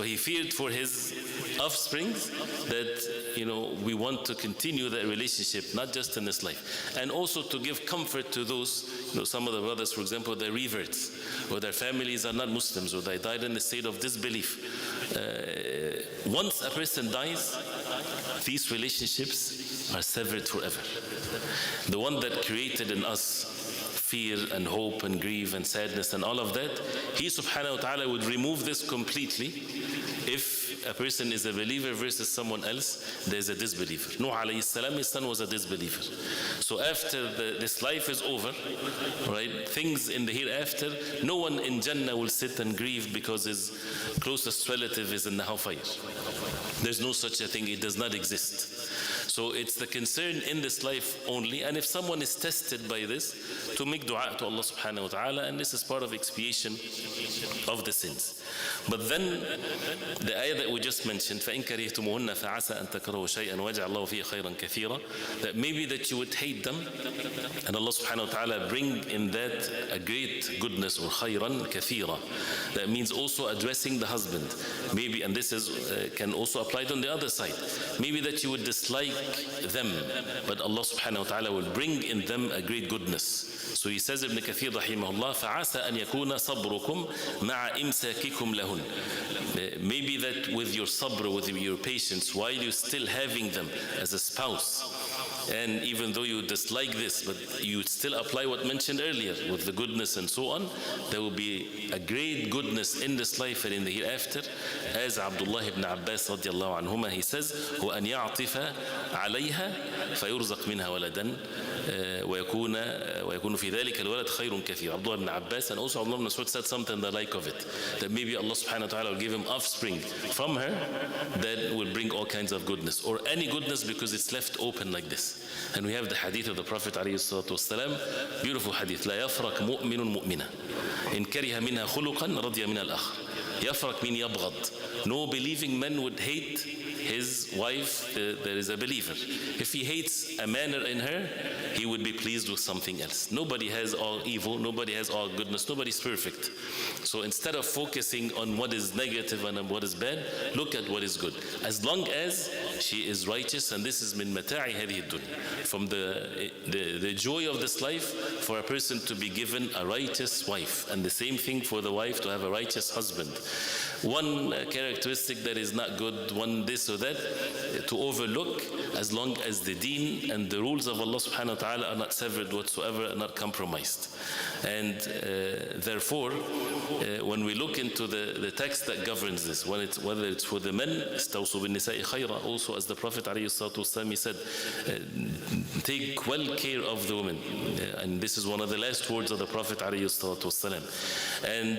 he feared for his offspring that, you know, we want to continue that relationship, not just in this life. And also to give comfort to those, you know, some of the brothers, for example, they're reverts, or their families are not Muslims, or they died in the state of disbelief. Once a person dies, these relationships are severed forever. The one that created in us fear and hope and grief and sadness and all of that, He subhanahu wa ta'ala would remove this completely if a person is a believer versus someone else, there's a disbeliever. Nuh alayhi salam, his son was a disbeliever. So after this life is over, right, things in the hereafter, no one in Jannah will sit and grieve because his closest relative is in the hellfire. There's no such a thing, it does not exist. So it's the concern in this life only, and if someone is tested by this, to make dua to Allah subhanahu wa ta'ala, and this is part of expiation of the sins. But then the ayah that we just mentioned, فَإِن كَرِهْتُمُهُنَّ فَعَسَىٰ أَن تَكْرَهُوا شَيْئًا وَيَجْعَلَ اللَّهُ فِيهِ خَيْرًا كَثِيرًا, that maybe that you would hate them, and Allah subhanahu wa ta'ala bring in that a great goodness, or khayran kathira. That means also addressing the husband. Maybe, and this is can also apply on the other side. Maybe that you would dislike them, but Allah subhanahu wa ta'ala will bring in them a great goodness. So he says, Ibn Kathir rahimahullah, فَعَسَىٰ أَن يَكُونَ صَبْرُكُمْ مَعَ إِمْسَاكِكُمْ لَهُنْ. Maybe that with your sabr, with your patience, while you're still having them as a spouse, and even though you dislike this, but you still apply what mentioned earlier with the goodness and so on, there will be a great goodness in this life and in the hereafter. As Abdullah ibn Abbas radiallahu anhuma, he says, وَأَنْ يَعْطِفَ عَلَيْهَا فَيُرْزَقْ مِنْهَا وَلَدًا وَيَكُونُ فِي ذَلِكَ الْوَلَدْ خَيْرٌ كَثِيرٌ. Abdullah ibn Abbas and also Abdullah ibn Mas'ud said something the like of it, that maybe Allah subhanahu wa ta'ala will give him offspring from her that will bring all kinds of goodness, or any goodness, because it's left open like this. And we have the hadith of the Prophet ﷺ, beautiful hadith, لا يفرق مؤمن مؤمنة إن كره منها خلقا رضي من الآخر. يفرق mean يبغض. No believing man would hate his wife that is a believer. If he hates a manner in her, he would be pleased with something else. Nobody has all evil, nobody has all goodness, nobody's perfect. So instead of focusing on what is negative and what is bad, look at what is good. As long as she is righteous, and this is min mata'i hadhihi dunya, from the joy of this life, for a person to be given a righteous wife, and the same thing for the wife to have a righteous husband. One characteristic that is not good, one this or that, to overlook, as long as the deen and the rules of Allah subhanahu wa ta'ala are not severed whatsoever, are not compromised. And therefore, when we look into the text that governs this, whether it's for the men, استوصوا بالنساء خيرا, also as the Prophet ﷺ, he said, take well care of the women. And this is one of the last words of the Prophet ﷺ. And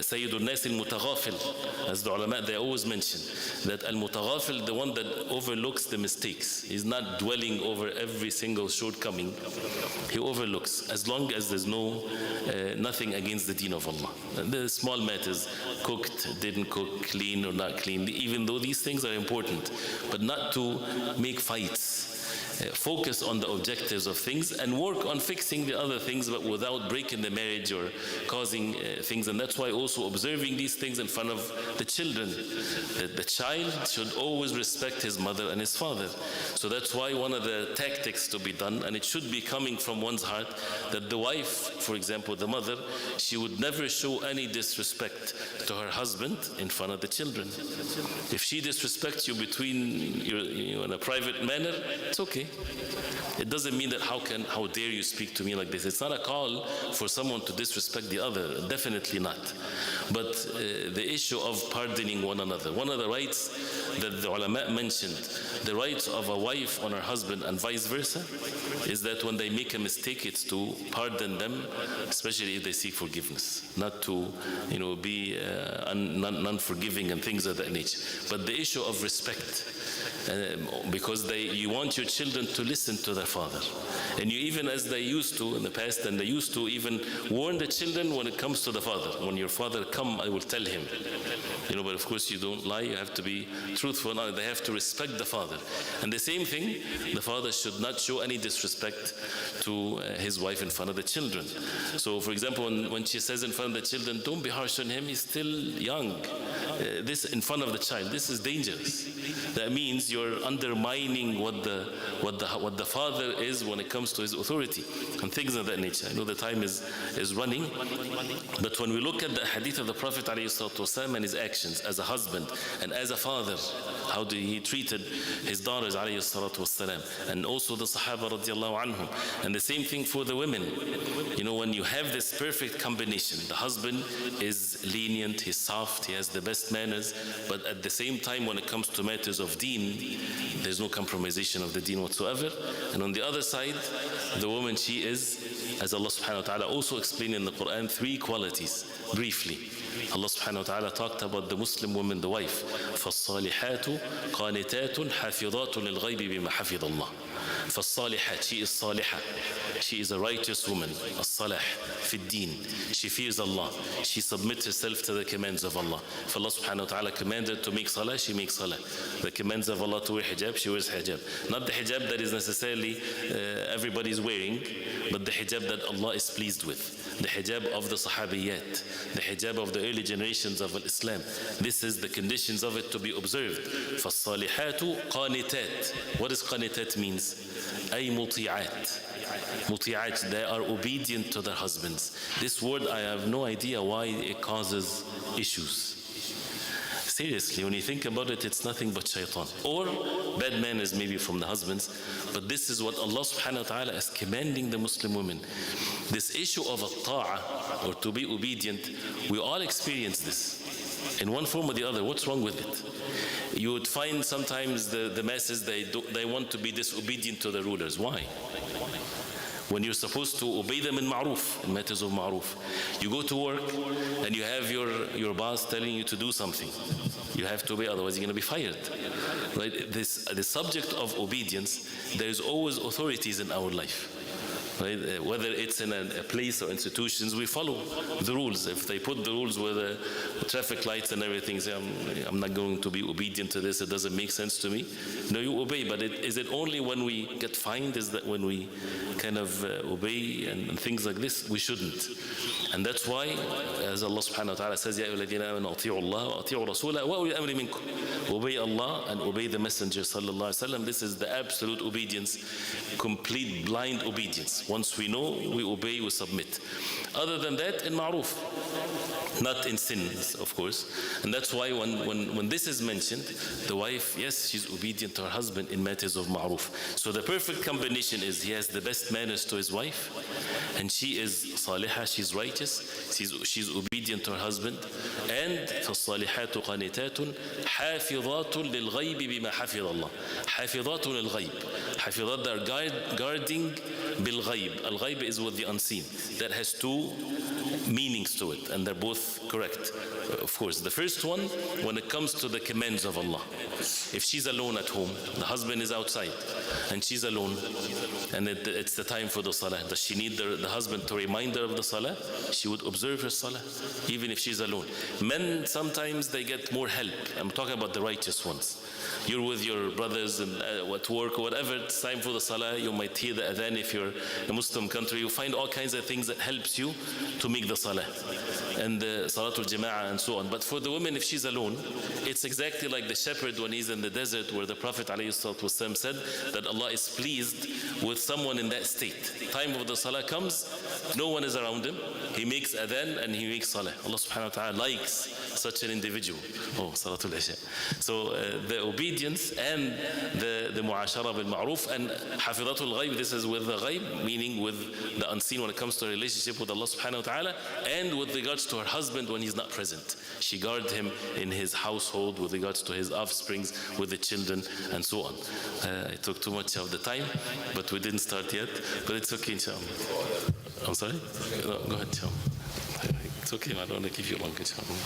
Sayyidul Nas al-Mutaghafil, as the ulama, they always mention that al-Mutaghafil, the one that overlooks the mistakes. He's not dwelling over every single shortcoming. He overlooks, as long as there's nothing against the deen of Allah. The small matters, cooked, didn't cook, clean or not clean, even though these things are important, but not to make fights focus on the objectives of things and work on fixing the other things, but without breaking the marriage or causing things. And that's why also observing these things in front of the children, that the child should always respect his mother and his father. So that's why one of the tactics to be done, and it should be coming from one's heart, that the wife, for example, the mother, she would never show any disrespect to her husband in front of the children. If she disrespects you between you in a private manner, it's okay. It doesn't mean that how dare you speak to me like this. It's not a call for someone to disrespect the other, definitely not. But the issue of pardoning one another, one of the rights that the ulama mentioned, the rights of a wife on her husband and vice versa, is that when they make a mistake, it's to pardon them, especially if they seek forgiveness, not to be non-forgiving and things of that nature. But the issue of respect, because you want your children to listen to their father, and you, even as they used to in the past, and they used to even warn the children when it comes to the father, when your father come, I will tell him, but of course you don't lie, you have to be truthful. Now they have to respect the father, and the same thing, the father should not show any disrespect to his wife in front of the children. So for example, when she says in front of the children, don't be harsh on him, he's still young, this in front of the child, this is dangerous. That means you're undermining what the father is when it comes to his authority and things of that nature. I know the time is running, but when we look at the hadith of the Prophet ﷺ and his actions as a husband and as a father, how he treated his daughters ﷺ, and also the Sahaba radiallahu anhum, and the same thing for the women. When you have this perfect combination, the husband is lenient, he's soft, he has the best manners, but at the same time when it comes to matters of deen, there's no compromisation of the deen whatsoever. And on the other side, the woman, she is, as Allah subhanahu wa ta'ala also explained in the Quran, 3 qualities, briefly. Allah subhanahu wa ta'ala talked about the Muslim woman, the wife. فَالصَّالِحَاتُ قَانِتَاتٌ حَافِظَاتٌ لِلْغَيْبِ بِمَا حَفِظَ اللَّهِ. فَالصَّالِحَات, she is salihah. She is a righteous woman, as-salah fi ad-din. She fears Allah. She submits herself to the commands of Allah. If Allah subhanahu wa ta'ala commanded to make salah, she makes salah. The commands of Allah to wear hijab, she wears hijab. Not the hijab that is necessarily everybody's wearing, but the hijab that Allah is pleased with. The hijab of the sahabiyat, the hijab of the early generations of Islam. This is the conditions of it to be observed. فَالصَّالِحَاتُ قَانِتَات. What does qanitat means? أي مطيعات. Muti'at, they are obedient to their husbands. This word, I have no idea why it causes issues. Seriously, when you think about it, it's nothing but shaitan. Or bad manners maybe from the husbands. But this is what Allah subhanahu wa ta'ala is commanding the Muslim women. This issue of at-ta'ah, or to be obedient, we all experience this in one form or the other. What's wrong with it? You would find sometimes the masses, they want to be disobedient to the rulers. Why? When you're supposed to obey them in ma'ruf, in matters of ma'ruf. You go to work and you have your boss telling you to do something. You have to obey, otherwise you're going to be fired. Right? The subject of obedience, there's always authorities in our life. Right? Whether it's in a place or institutions, we follow the rules. If they put the rules with the traffic lights and everything, say, I'm not going to be obedient to this, it doesn't make sense to me. No, you obey, but is it only when we get fined? Is that when we kind of obey and things like this? We shouldn't. And that's why, as Allah subhanahu wa ta'ala says, يَا أَيُّهَا الَّذِينَ آمَنُوا أَطِيعُوا اللَّهَ وَأَطِيعُوا الرَّسُولَ وَأُولِي الْأَمْرِ مِنكُمْ. Obey Allah and obey the Messenger sallallahu alaihi wasallam. This is the absolute obedience, complete blind obedience. Once we know, we obey, we submit. Other than that, in ma'ruf, not in sins, of course. And that's why when this is mentioned, the wife, yes, she's obedient to her husband in matters of ma'ruf. So the perfect combination is he has the best manners to his wife, and she is salihah, she's righteous, she's obedient to her husband. And فَالصَّالِحَاتُ قَانِتَاتٌ حَافِظَاتٌ لِلْغَيْبِ بِمَا حَفِظَ اللَّهِ. حَافِظَاتٌ لِلْغَيْبِ. Hafizat, they're guarding bil-ghayb. Al-ghayb is with the unseen. That has 2 meanings to it, and they're both correct. Of course, the first one, when it comes to the commands of Allah. If she's alone at home, the husband is outside, and she's alone, and it's the time for the salah. Does she need the husband to remind her of the salah? She would observe her salah, even if she's alone. Men, sometimes they get more help. I'm talking about the righteous ones. You're with your brothers and at work or whatever, it's time for the salah, you might hear the adhan. If you're a Muslim country, you find all kinds of things that helps you to make the salah and the salatul jama'ah and so on. But for the woman, if she's alone, it's exactly like the shepherd when he's in the desert, where the Prophet ﷺ said that Allah is pleased with someone in that state. Time of the salah comes, no one is around him, he makes adhan and he makes salah. Allah subhanahu wa ta'ala likes such an individual. Oh, salatul isha. So the obedience and the mu'ashara bil ma'ruf and hafidatul ghaib, this is with the ghaib, meaning with the unseen when it comes to a relationship with Allah subhanahu wa ta'ala, and with regards to her husband when he's not present. She guards him in his household with regards to his offsprings, with the children and so on. I took too much of the time, but we didn't start yet, but it's okay, inshallah. I'm sorry? No, go ahead, inshallah. It's okay, I don't want to keep you long, inshallah.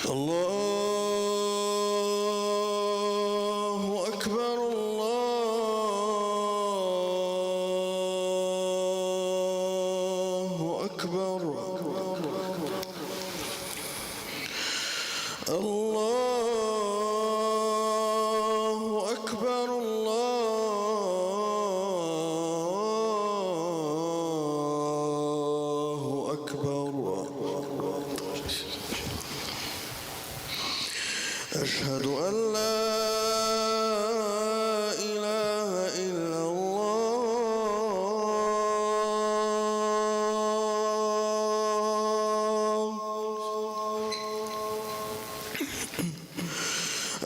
Allahu Akbar, Allahu Akbar, Allahu Akbar, Allahu Akbar. أشهد أن لا إله إلا الله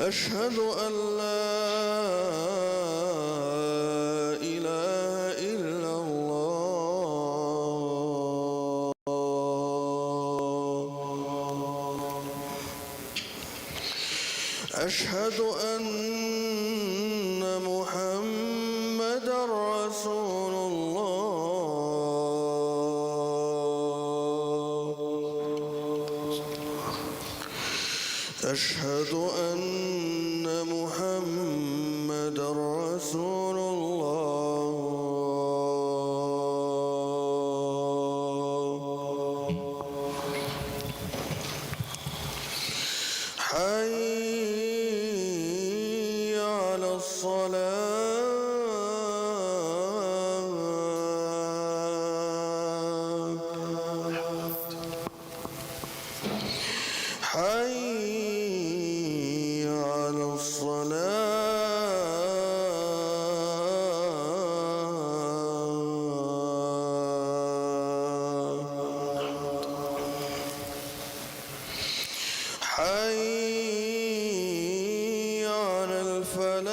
أشهد أن لا إله إلا الله أشهد أن محمدًا رسول الله أشهد أن محمدًا رسول الله حي على الصلاة حي على الصلاة حي على الفلاح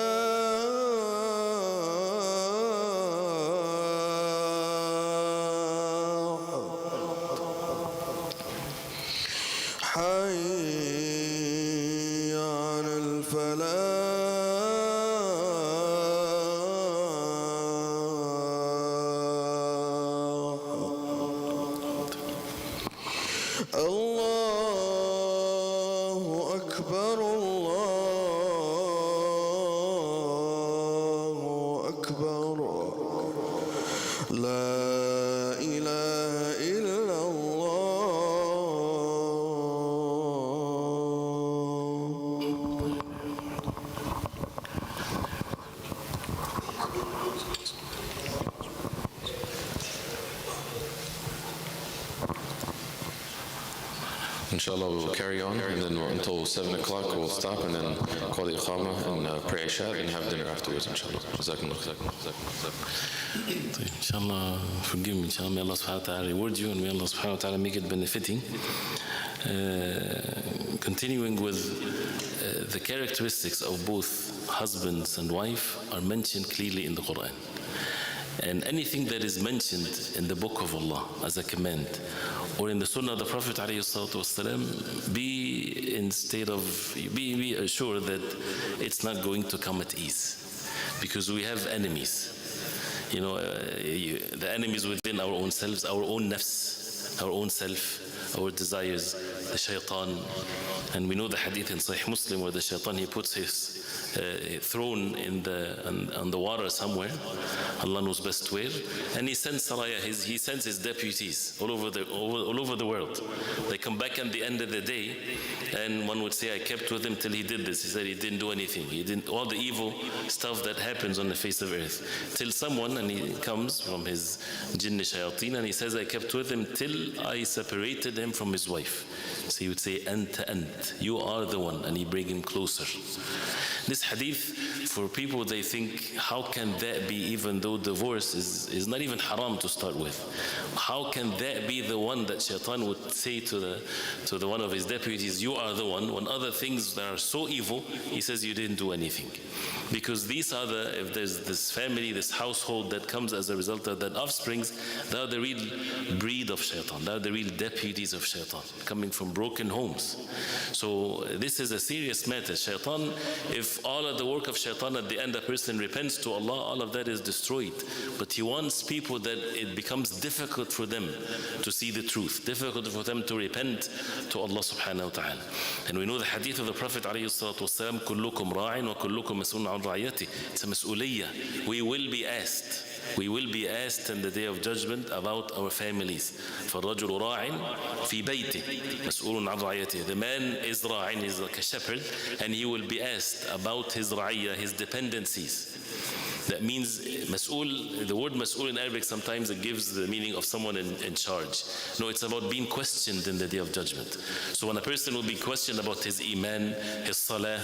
حي على الفلاح الله أكبر الله أكبر لا إله إلا الله Inshallah, we will carry on, and then until 7 o'clock we'll stop and then call the Iqamah and pray Isha and have dinner afterwards, inshallah. Jazakumullah. Inshallah, forgive me, inshallah. May Allah subhanahu wa ta'ala reward you, and may Allah subhanahu wa ta'ala make it benefiting. Continuing with the characteristics of both husbands and wife are mentioned clearly in the Quran. And anything that is mentioned in the book of Allah as a command, or in the Sunnah of the Prophet ﷺ, be assured that it's not going to come at ease, because we have enemies. You know, the enemies within our own selves, our own nafs, our own self, our desires, the shaitan. And we know the hadith in Sahih Muslim where the shaitan, he puts his thrown on the water somewhere, Allah knows best where, and he sends saraya, he sends his deputies all over the world. They come back at the end of the day, and one would say, I kept with him till he did this. He said he didn't do anything. He didn't, all the evil stuff that happens on the face of earth. Till someone, and he comes from his jinn shayateen, and he says, I kept with him till I separated him from his wife. So he would say, Ant, you are the one, and he bring him closer. This hadith, for people, they think, how can that be, even though divorce is not even haram to start with? How can that be the one that shaitan would say to the one of his deputies, you are the one, when other things that are so evil, he says you didn't do anything? Because these are if there's this family, this household that comes as a result of that offsprings, they are the real breed of shaitan, they are the real deputies of shaitan, coming from broken homes. So this is a serious matter. Shaitan, if all of the work of shaitan at the end a person repents to Allah, all of that is destroyed. But he wants people that it becomes difficult for them to see the truth, difficult for them to repent to Allah subhanahu wa ta'ala. And we know the hadith of the Prophet alayhi salatu wasalam, كُلُّكُمْ رَاعٍ وَكُلُّكُمْ مَسْئُولٌ عَنْ رَعِيَّتِهِ. It's a mas'uliyah. We will be asked. We will be asked in the day of judgment about our families. فَالرَّجُلُ رَاعٍ فِي بَيْتِهِ مَسْئُولٌ عَنْ رَعِيَّتِهِ. The man is ra'in, he's like a shepherd, and he will be asked about his ra'iyah, his dependencies. That means mas'ul, the word mas'ul in Arabic sometimes it gives the meaning of someone in charge. No, it's about being questioned in the day of judgment. So when a person will be questioned about his iman, his salah,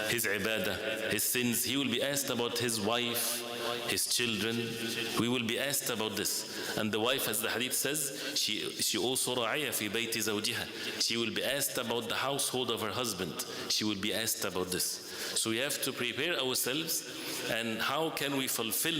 his ibadah, his sins, he will be asked about his wife, his children. We will be asked about this. And the wife, as the hadith says, she also ra'aya fi bayti zawjiha. She will be asked about the household of her husband. She will be asked about this. So we have to prepare ourselves, and how can we fulfill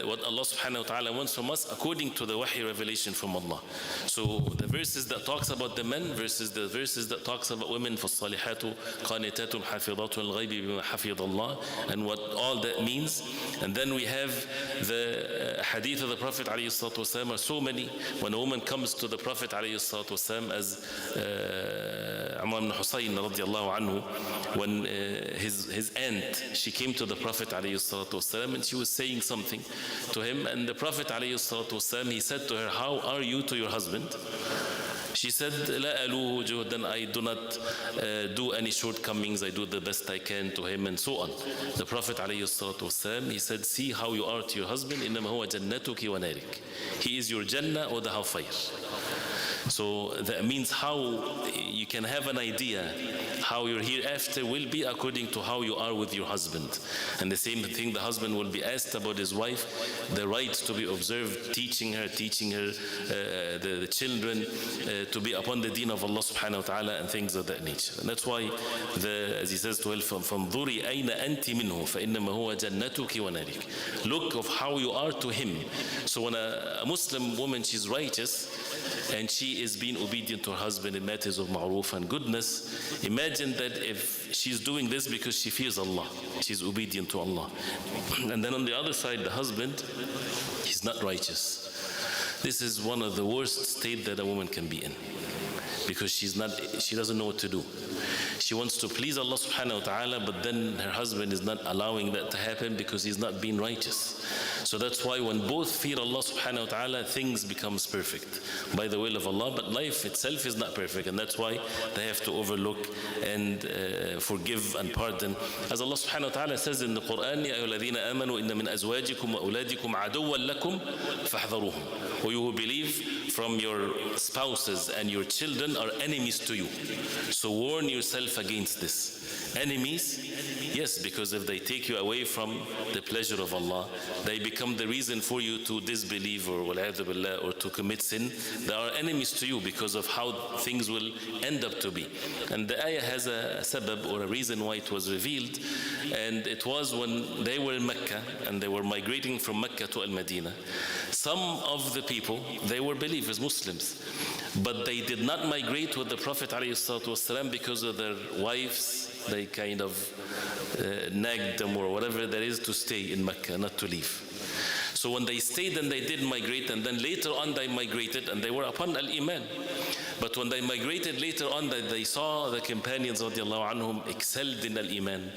what Allah subhanahu wa ta'ala wants from us according to the wahy revelation from Allah. So the verses that talks about the men versus the verses that talks about women, فَالصَّالِحَاتُ قَانِتَاتٌ حَافِظَاتٌ الْغَيْبِ بِمَا حَفِظَ اللَّهِ, and what all that means. And then we have the hadith of the Prophet alayhi salatu wasalam are so many. When a woman comes to the Prophet alayhi salatu wasalam, as Umar ibn Husayn radiallahu anhu, when his aunt, she came to the Prophet alayhi salatu wasalam, and she was saying something to him, and the Prophet alayhi salatu wasalam, he said to her, how are you to your husband? She said, لا ألوه جهدا, I do not do any shortcomings, I do the best I can to him, and so on. The Prophet ﷺ, he said, see how you are to your husband, إنما هو جنتك ونارك. He is your Jannah or the hellfire. So that means how you can have an idea how your hereafter will be according to how you are with your husband. And the same thing, the husband will be asked about his wife, the rights to be observed, teaching her the children to be upon the deen of Allah subhanahu wa ta'ala, and things of that nature. And that's why, as he says to her, فَانْظُرِي أَيْنَ أَنْتِ مِنْهُ فَإِنَّمَا هُوَ جَنَّتُكِ وَنَارِكِ. Look of how you are to him. So when a Muslim woman, she's righteous, and she is being obedient to her husband in matters of ma'ruf and goodness, imagine that if she's doing this because she fears Allah, she's obedient to Allah. And then on the other side, the husband, he's not righteous. This is one of the worst states that a woman can be in, because she doesn't know what to do. She wants to please Allah subhanahu wa ta'ala, but then her husband is not allowing that to happen because he's not being righteous. So that's why when both fear Allah subhanahu wa ta'ala, things becomes perfect by the will of Allah, but life itself is not perfect, and that's why they have to overlook and forgive and pardon. As Allah subhanahu wa ta'ala says in the Quran, يَا أَيُّهَا الَّذِينَ آمَنُوا إِنَّ مِنْ أَزْوَاجِكُمْ وَأَوْلَادِكُمْ عَدُوًّا لَكُمْ فَاحْذَرُوهُمْ. Who you who believe, from your spouses and your children are enemies to you, so warn yourself against this. Enemies, yes, because if they take you away from the pleasure of Allah, they become the reason for you to disbelieve or to commit sin. They are enemies to you because of how things will end up to be. And the ayah has a sabab, or a reason why it was revealed, and it was when they were in Mecca and they were migrating from Mecca to Al-Madinah. Some of the people, they were believers, Muslims, but they did not migrate with the Prophet ﷺ because of their wives. They kind of nagged them or whatever there is to stay in Mecca, not to leave. So when they stayed and they did migrate, and then later on they migrated and they were upon al-Iman. But when they migrated later on, they saw the companions radiallahu anhum excelled in al-Iman.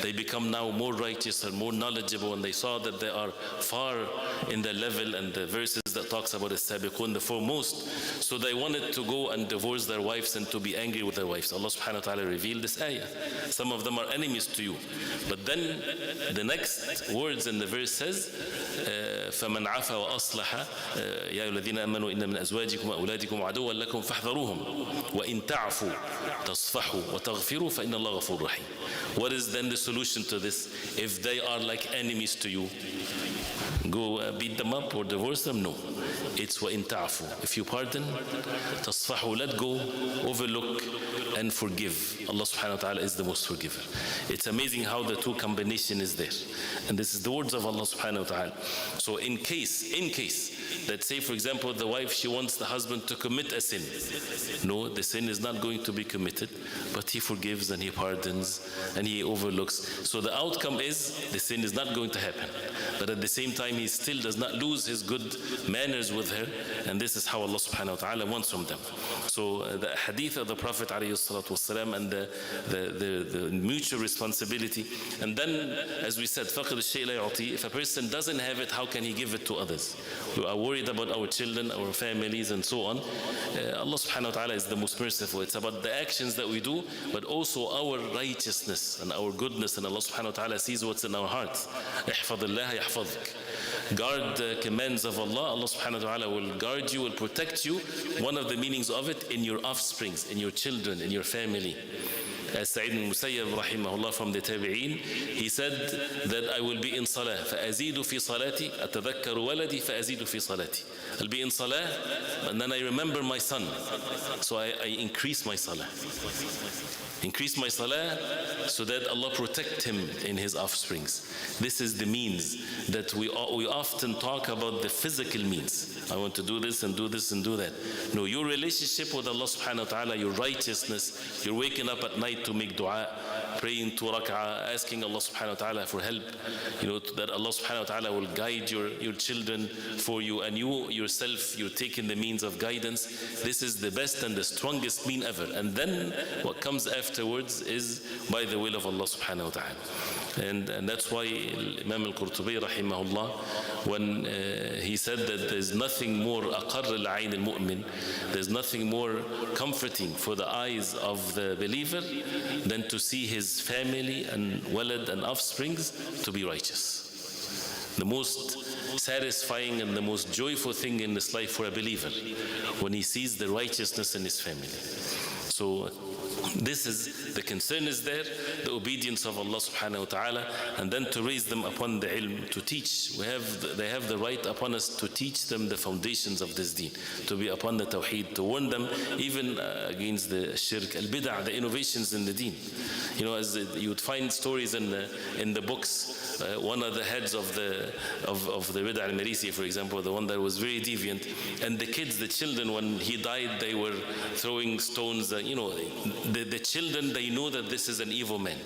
They become now more righteous and more knowledgeable, and they saw that they are far in the level and the verses that talks about as-sabiqun, the foremost. So they wanted to go and divorce their wives and to be angry with their wives. Allah subhanahu wa ta'ala revealed this ayah. Some of them are enemies to you. But then the next words in the verse says, فَمَنْ عَفَى وَأَصْلَحَ يَا أَيُّهَا الَّذِينَ آمَنُوا إِنَّ مِنْ أَزْوَاجِكُمْ وَأَوْلَادِكُمْ عَدُوًّا لَكُمْ فَاحْذَرُوهُمْ وَإِنْ تَعْفُوا تَصْفَحُوا وَتَغْفِرُوا فَإِنَّ اللَّهَ غَفُورٌ رَحِيمٌ. What is then the solution to this? If they are like enemies to you, go beat them up or divorce them? No. It's وَإِنْ تَعْفُوا. If you pardon, تَصْفَحُوا, let go, overlook, and forgive. Allah subhanahu wa ta'ala is the most forgiver. It's amazing how the two combination is there. And this is the words of Allah subhanahu wa ta'ala. So in case, that say for example the wife, she wants the husband to commit a sin. No, the sin is not going to be committed, but he forgives and he pardons and he overlooks. So the outcome is the sin is not going to happen. But at the same time, he still does not lose his good manners with her. And this is how Allah subhanahu wa ta'ala wants from them. So the hadith of the Prophet alayhi salatu wasalam and the mutual responsibility. And then, as we said, فَقِدُ الشَّيْء لَا يُعْطِي. If a person doesn't have it, how can he give it to others? We are worried about our children, our families, and so on. Allah subhanahu wa ta'ala is the most merciful. It's about the actions that we do, but also our righteousness and our goodness. And Allah subhanahu wa ta'ala sees what's in our hearts. احفظ الله يحفظك. Guard the commands of Allah. Allah subhanahu wa ta'ala will guard you, will protect you. One of the meanings of it, in your offsprings, in your children, in your family. As Sa'id al-Musayyab rahimahullah from the Tabi'een, he said that I will be in salah, فَأَزِيدُ فِي صَلَاتِي أَتَذَكَّرُ وَلَدِي فَأَزِيدُ فِي صَلَاتِي. I'll be in salah, and then I remember my son, so I increase my salah. Increase my salah so that Allah protect him in his offsprings. This is the means that we often talk about, the physical means. I want to do this and do this and do that. No, your relationship with Allah subhanahu wa ta'ala, your righteousness, you're waking up at night to make dua, praying 2 rak'ah, asking Allah subhanahu wa ta'ala for help, that Allah subhanahu wa ta'ala will guide your children for you, and you yourself, you're taking the means of guidance. This is the best and the strongest mean ever. And then what comes afterwards is by the will of Allah subhanahu wa ta'ala. And that's why Imam al-Qurtubi rahimahullah, when he said that there's nothing more aqarr al-ayn al-mu'min, there's nothing more comforting for the eyes of the believer than to see his family and walad and offsprings to be righteous. The most satisfying and the most joyful thing in this life for a believer, when he sees the righteousness in his family. So this is, the concern is there, the obedience of Allah subhanahu wa ta'ala, and then to raise them upon the ilm, to teach. They have the right upon us to teach them the foundations of this deen, to be upon the tawheed, to warn them even against the shirk, al-bid'ah, the innovations in the deen. As you would find stories in the books, one of the heads of the bid'ah al-marisi, for example, the one that was very deviant, and the kids, the children, when he died, they were throwing stones. The children, they know that this is an evil man.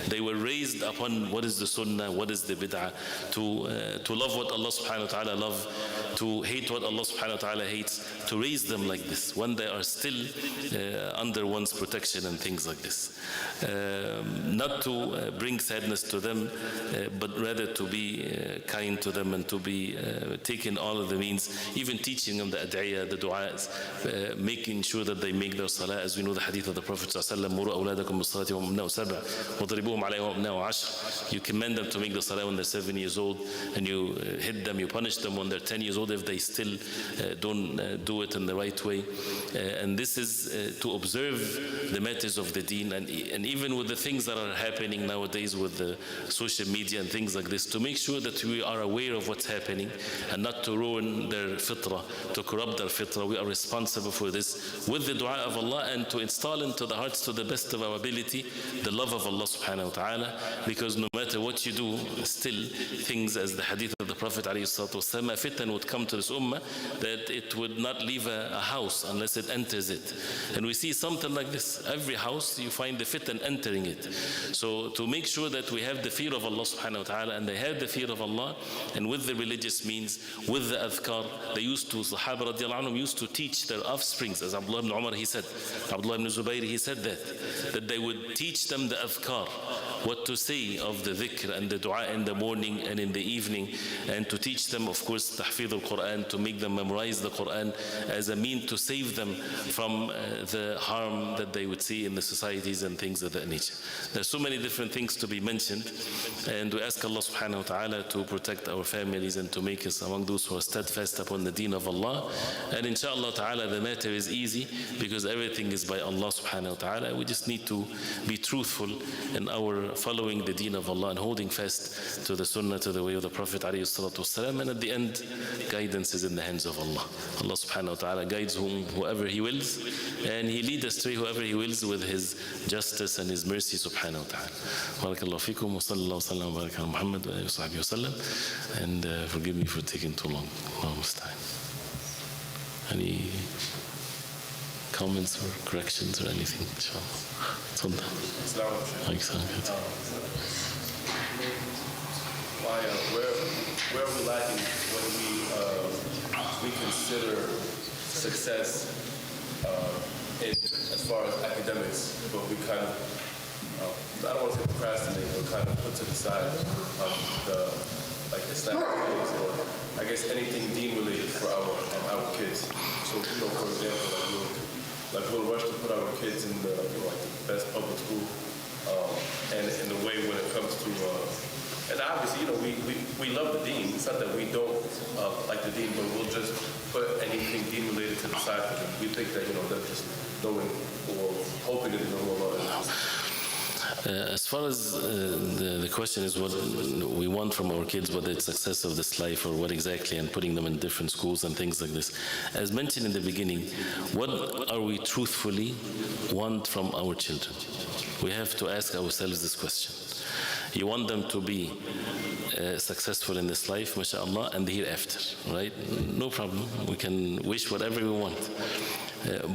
They were raised upon what is the sunnah, what is the bid'ah, to love what Allah subhanahu wa ta'ala loves, to hate what Allah subhanahu wa ta'ala hates, to raise them like this when they are still under one's protection and things like this. Not to bring sadness to them, but rather to be kind to them and to be taking all of the means, even teaching them the ad'iyah, the du'as, making sure that they make their salah. As we know the hadith of the Prophet sallallahu alaihi wasallam, "Muru awladakum bis-salati wa hum abna'u sab'a, wadribuhum 'alayha wa hum abna'u 'ashr." You command them to make the salah when they're 7 years old, and you hit them, you punish them when they're 10 years old if they still don't do it in the right way. And this is to observe the matters of the deen, and even with the things that are happening nowadays with the social media and things like this, to make sure that we are aware of what's happening and not to ruin their fitrah, to corrupt their fitrah. We are responsible for this with the dua of Allah, and to install into the hearts, to the best of our ability, the love of Allah subhanahu wa ta'ala, because no matter what you do, still things, as the hadith of of the Prophet ﷺ, a fitan would come to this ummah that it would not leave a house unless it enters it. And we see something like this. Every house you find the fitan entering it. So to make sure that we have the fear of Allah subhanahu wa ta'ala, and they have the fear of Allah, and with the religious means, with the adhkar, they used to, Sahaba radiallahu anhum used to teach their offsprings, as Abdullah ibn Umar he said, Abdullah ibn Zubayr he said that they would teach them the adhkar, what to say of the dhikr and the dua in the morning and in the evening, and to teach them, of course, tahfidh al-Quran, to make them memorize the Quran as a mean to save them from the harm that they would see in the societies and things of that nature. There's so many different things to be mentioned, and we ask Allah subhanahu wa ta'ala to protect our families and to make us among those who are steadfast upon the deen of Allah. And inshallah ta'ala the matter is easy because everything is by Allah subhanahu wa ta'ala. We just need to be truthful in our following the deen of Allah and holding fast to the sunnah, to the way of the Prophet alayhi salatu wasalam. And at the end, guidance is in the hands of Allah. Allah subhanahu wa ta'ala guides whoever He wills, and He leads astray whoever He wills with His justice and His mercy subhanahu wa ta'ala. Barakallahu feekum wa sallallahu sallam wa baraka ala Muhammad wa alihi wa sahbihi wa sallam. And forgive me for taking too long. Allahumma musta'an. Any comments or corrections or anything? Inshallah. Where are we lacking when we consider success as far as academics, but we kind of, I don't want to say procrastinate, but kind of put to the side the Islamic things, or I guess anything deen related for our kids. So, for example, we'll rush to put our kids in the the best public school, and in the way when it comes to and obviously we love the deen. It's not that we don't like the deen, but we'll just put anything deen related to the side for them. We think that they're just knowing or hoping that they know who Allah is. As far as the question is what we want from our kids, whether it's success of this life or what exactly, and putting them in different schools and things like this. As mentioned in the beginning, what are we truthfully want from our children? We have to ask ourselves this question. You want them to be successful in this life, mashallah, and the hereafter, right? No problem. We can wish whatever we want,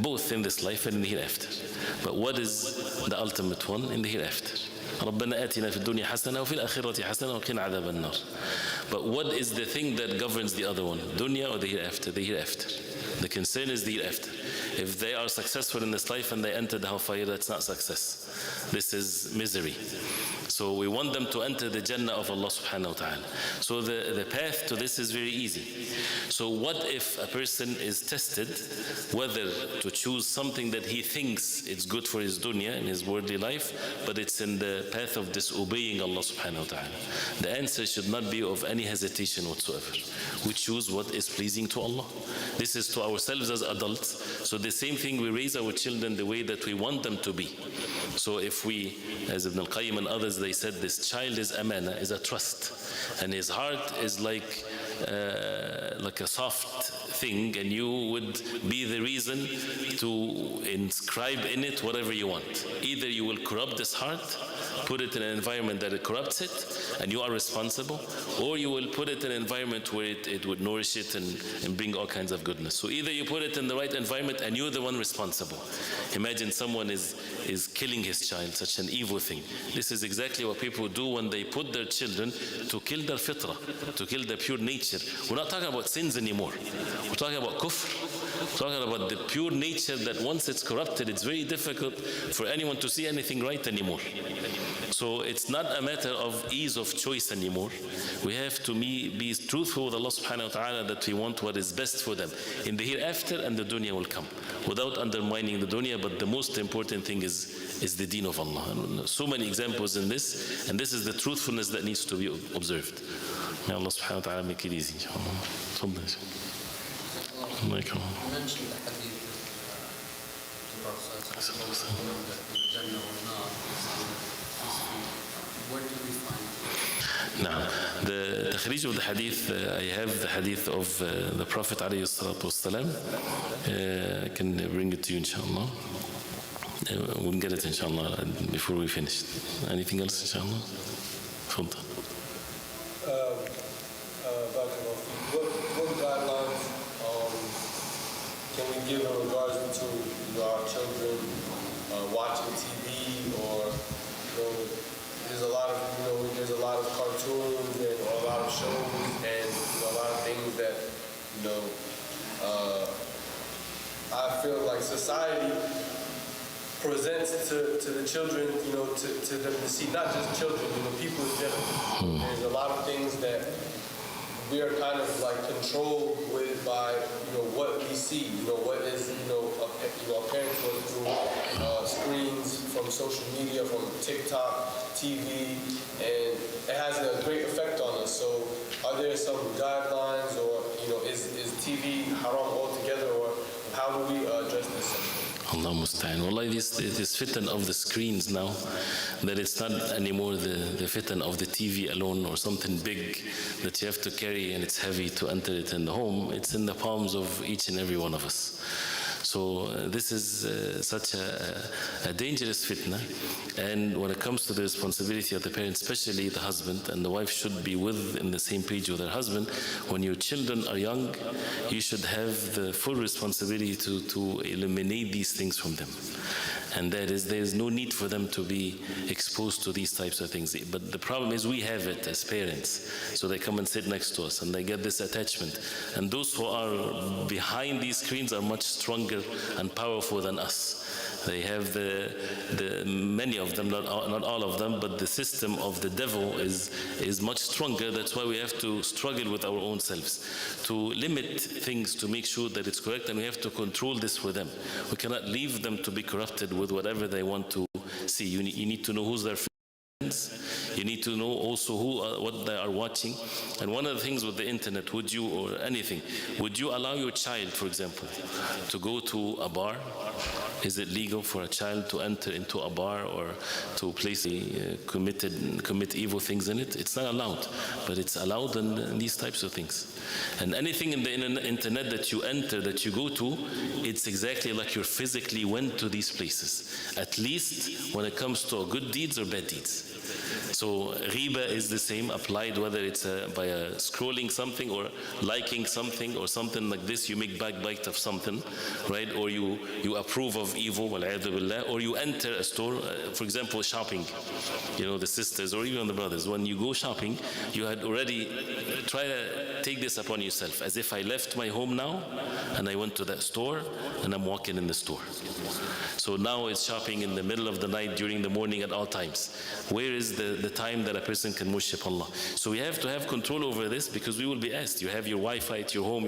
both in this life and in the hereafter. But what is the ultimate one in the hereafter? ربنا آتنا في الدنيا حسنة وفي الآخرة حسنة وقنا عذاب النار. But what is the thing that governs the other one? Dunya or the hereafter? The hereafter. The concern is the hereafter. If they are successful in this life and they enter the hellfire, that's not success. This is misery. So we want them to enter the Jannah of Allah subhanahu wa ta'ala. So the path to this is very easy. So what if a person is tested whether to choose something that he thinks it's good for his dunya and his worldly life, but it's in the path of disobeying Allah subhanahu wa ta'ala? The answer should not be of any hesitation whatsoever. We choose what is pleasing to Allah. This is to ourselves as adults. So the same thing, we raise our children the way that we want them to be. So if we, as Ibn al-Qayyim and others, they said this child is amana, is a trust, and his heart is like a soft thing, and you would be the reason to inscribe in it whatever you want. Either you will corrupt this heart, put it in an environment that it corrupts it, and you are responsible, or you will put it in an environment where it would nourish it and bring all kinds of goodness. So either you put it in the right environment and you're the one responsible. Imagine someone is killing his child, such an evil thing. This is exactly what people do when they put their children to kill their fitrah, to kill their pure nature. We're not talking about sins anymore. We're talking about kufr. We're talking about the pure nature that once it's corrupted, it's very difficult for anyone to see anything right anymore. So it's not a matter of ease of choice anymore. We have to be truthful with Allah subhanahu wa ta'ala that we want what is best for them in the hereafter, and the dunya will come without undermining the dunya. But the most important thing is the deen of Allah. So many examples in this, and this is the truthfulness that needs to be observed. May Allah subhanahu wa ta'ala make it easy, inshallah. تفضل. الله يكرمك. You mentioned the hadith of the Jannah or not. Where do we find it? Now, the takhrij of the hadith, I have the hadith of the Prophet alayhi salatu wasalam. I can bring it to you, inshallah. We'll get it, inshallah, before we finish. Anything else, inshallah? تفضل. can we give in regards to our children watching TV or there's a lot of cartoons and a lot of shows and a lot of things that I feel like society presents to the children, to them to see, not just children, people in general. There's a lot of things that we are kind of like controlled with by, what we see, what is, apparent to us through screens, from social media, from TikTok, TV, and it has a great effect on us. So are there some guidelines or, is TV haram altogether, or how do we address this? Allah musta'an. Wallahi, this fitan of the screens now, that it's not anymore the fitan of the TV alone or something big that you have to carry and it's heavy to enter it in the home. It's in the palms of each and every one of us. So this is such a dangerous fitna, and when it comes to the responsibility of the parents, especially the husband and the wife should be in the same page with their husband. When your children are young, you should have the full responsibility to eliminate these things from them. And there is no need for them to be exposed to these types of things. But the problem is we have it as parents. So they come and sit next to us and they get this attachment. And those who are behind these screens are much stronger and powerful than us. They have many of them, not all of them, but the system of the devil is much stronger. That's why we have to struggle with our own selves to limit things, to make sure that it's correct, and we have to control this for them. We cannot leave them to be corrupted with whatever they want to see. You need to know who's their friends. You need to know also what they are watching. And one of the things with the internet, would you allow your child, for example, to go to a bar? Is it legal for a child to enter into a bar or to commit evil things in it? It's not allowed, but it's allowed in these types of things. And anything in the internet that you enter, that you go to, it's exactly like you physically went to these places, at least when it comes to good deeds or bad deeds. So ghiba is the same, applied whether it's by scrolling something or liking something or something like this. You make backbite of something, right? Or you approve of evil, wal'iyadhu billah, or you enter a store, for example, shopping. The sisters or even the brothers, when you go shopping, you had already try to take this upon yourself, as if I left my home now and I went to that store and I'm walking in the store. So now it's shopping in the middle of the night, during the morning, at all times. Where is the time that a person can worship Allah? So we have to have control over this, because we will be asked. You have your Wi-Fi at your home,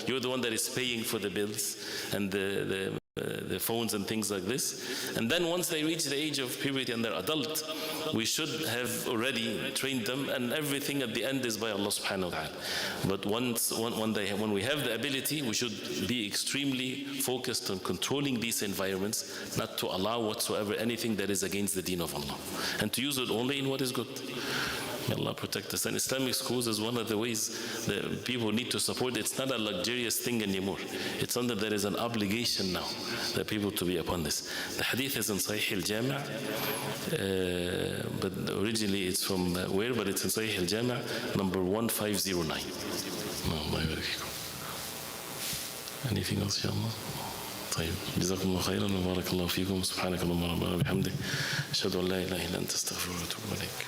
you're the one that is paying for the bills and the phones and things like this. And then once they reach the age of puberty and they're adult, we should have already trained them, and everything at the end is by Allah subhanahu wa ta'ala. But when we have the ability, we should be extremely focused on controlling these environments, not to allow whatsoever anything that is against the deen of Allah, and to use it only in what is good. May Allah protect us. And Islamic schools is one of the ways that people need to support. It's not a luxurious thing anymore. It's something that is an obligation now, that people to be upon this. The hadith is in Sahih al-Jami', but originally it's from where? But it's in Sahih al-Jami', number 1509. Anything else, inshallah? طيب جزاكم الله خيرا وبارك الله فيكم. سبحانك اللهم ربنا وبحمدك أشهد أن لا إله إلا أنت أستغفرك وأتوب إليك.